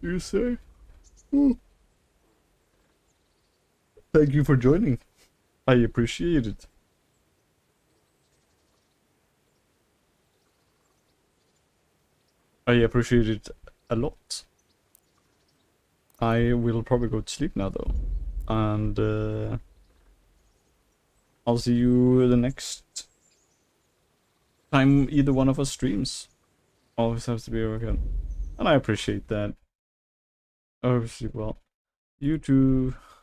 You say? Ooh. Thank you for joining. I appreciate it. I appreciate it a lot. I will probably go to sleep now though. And I'll see you the next time either one of us streams. Always has to be a weekend. And I appreciate that. I hope you sleep well. You too.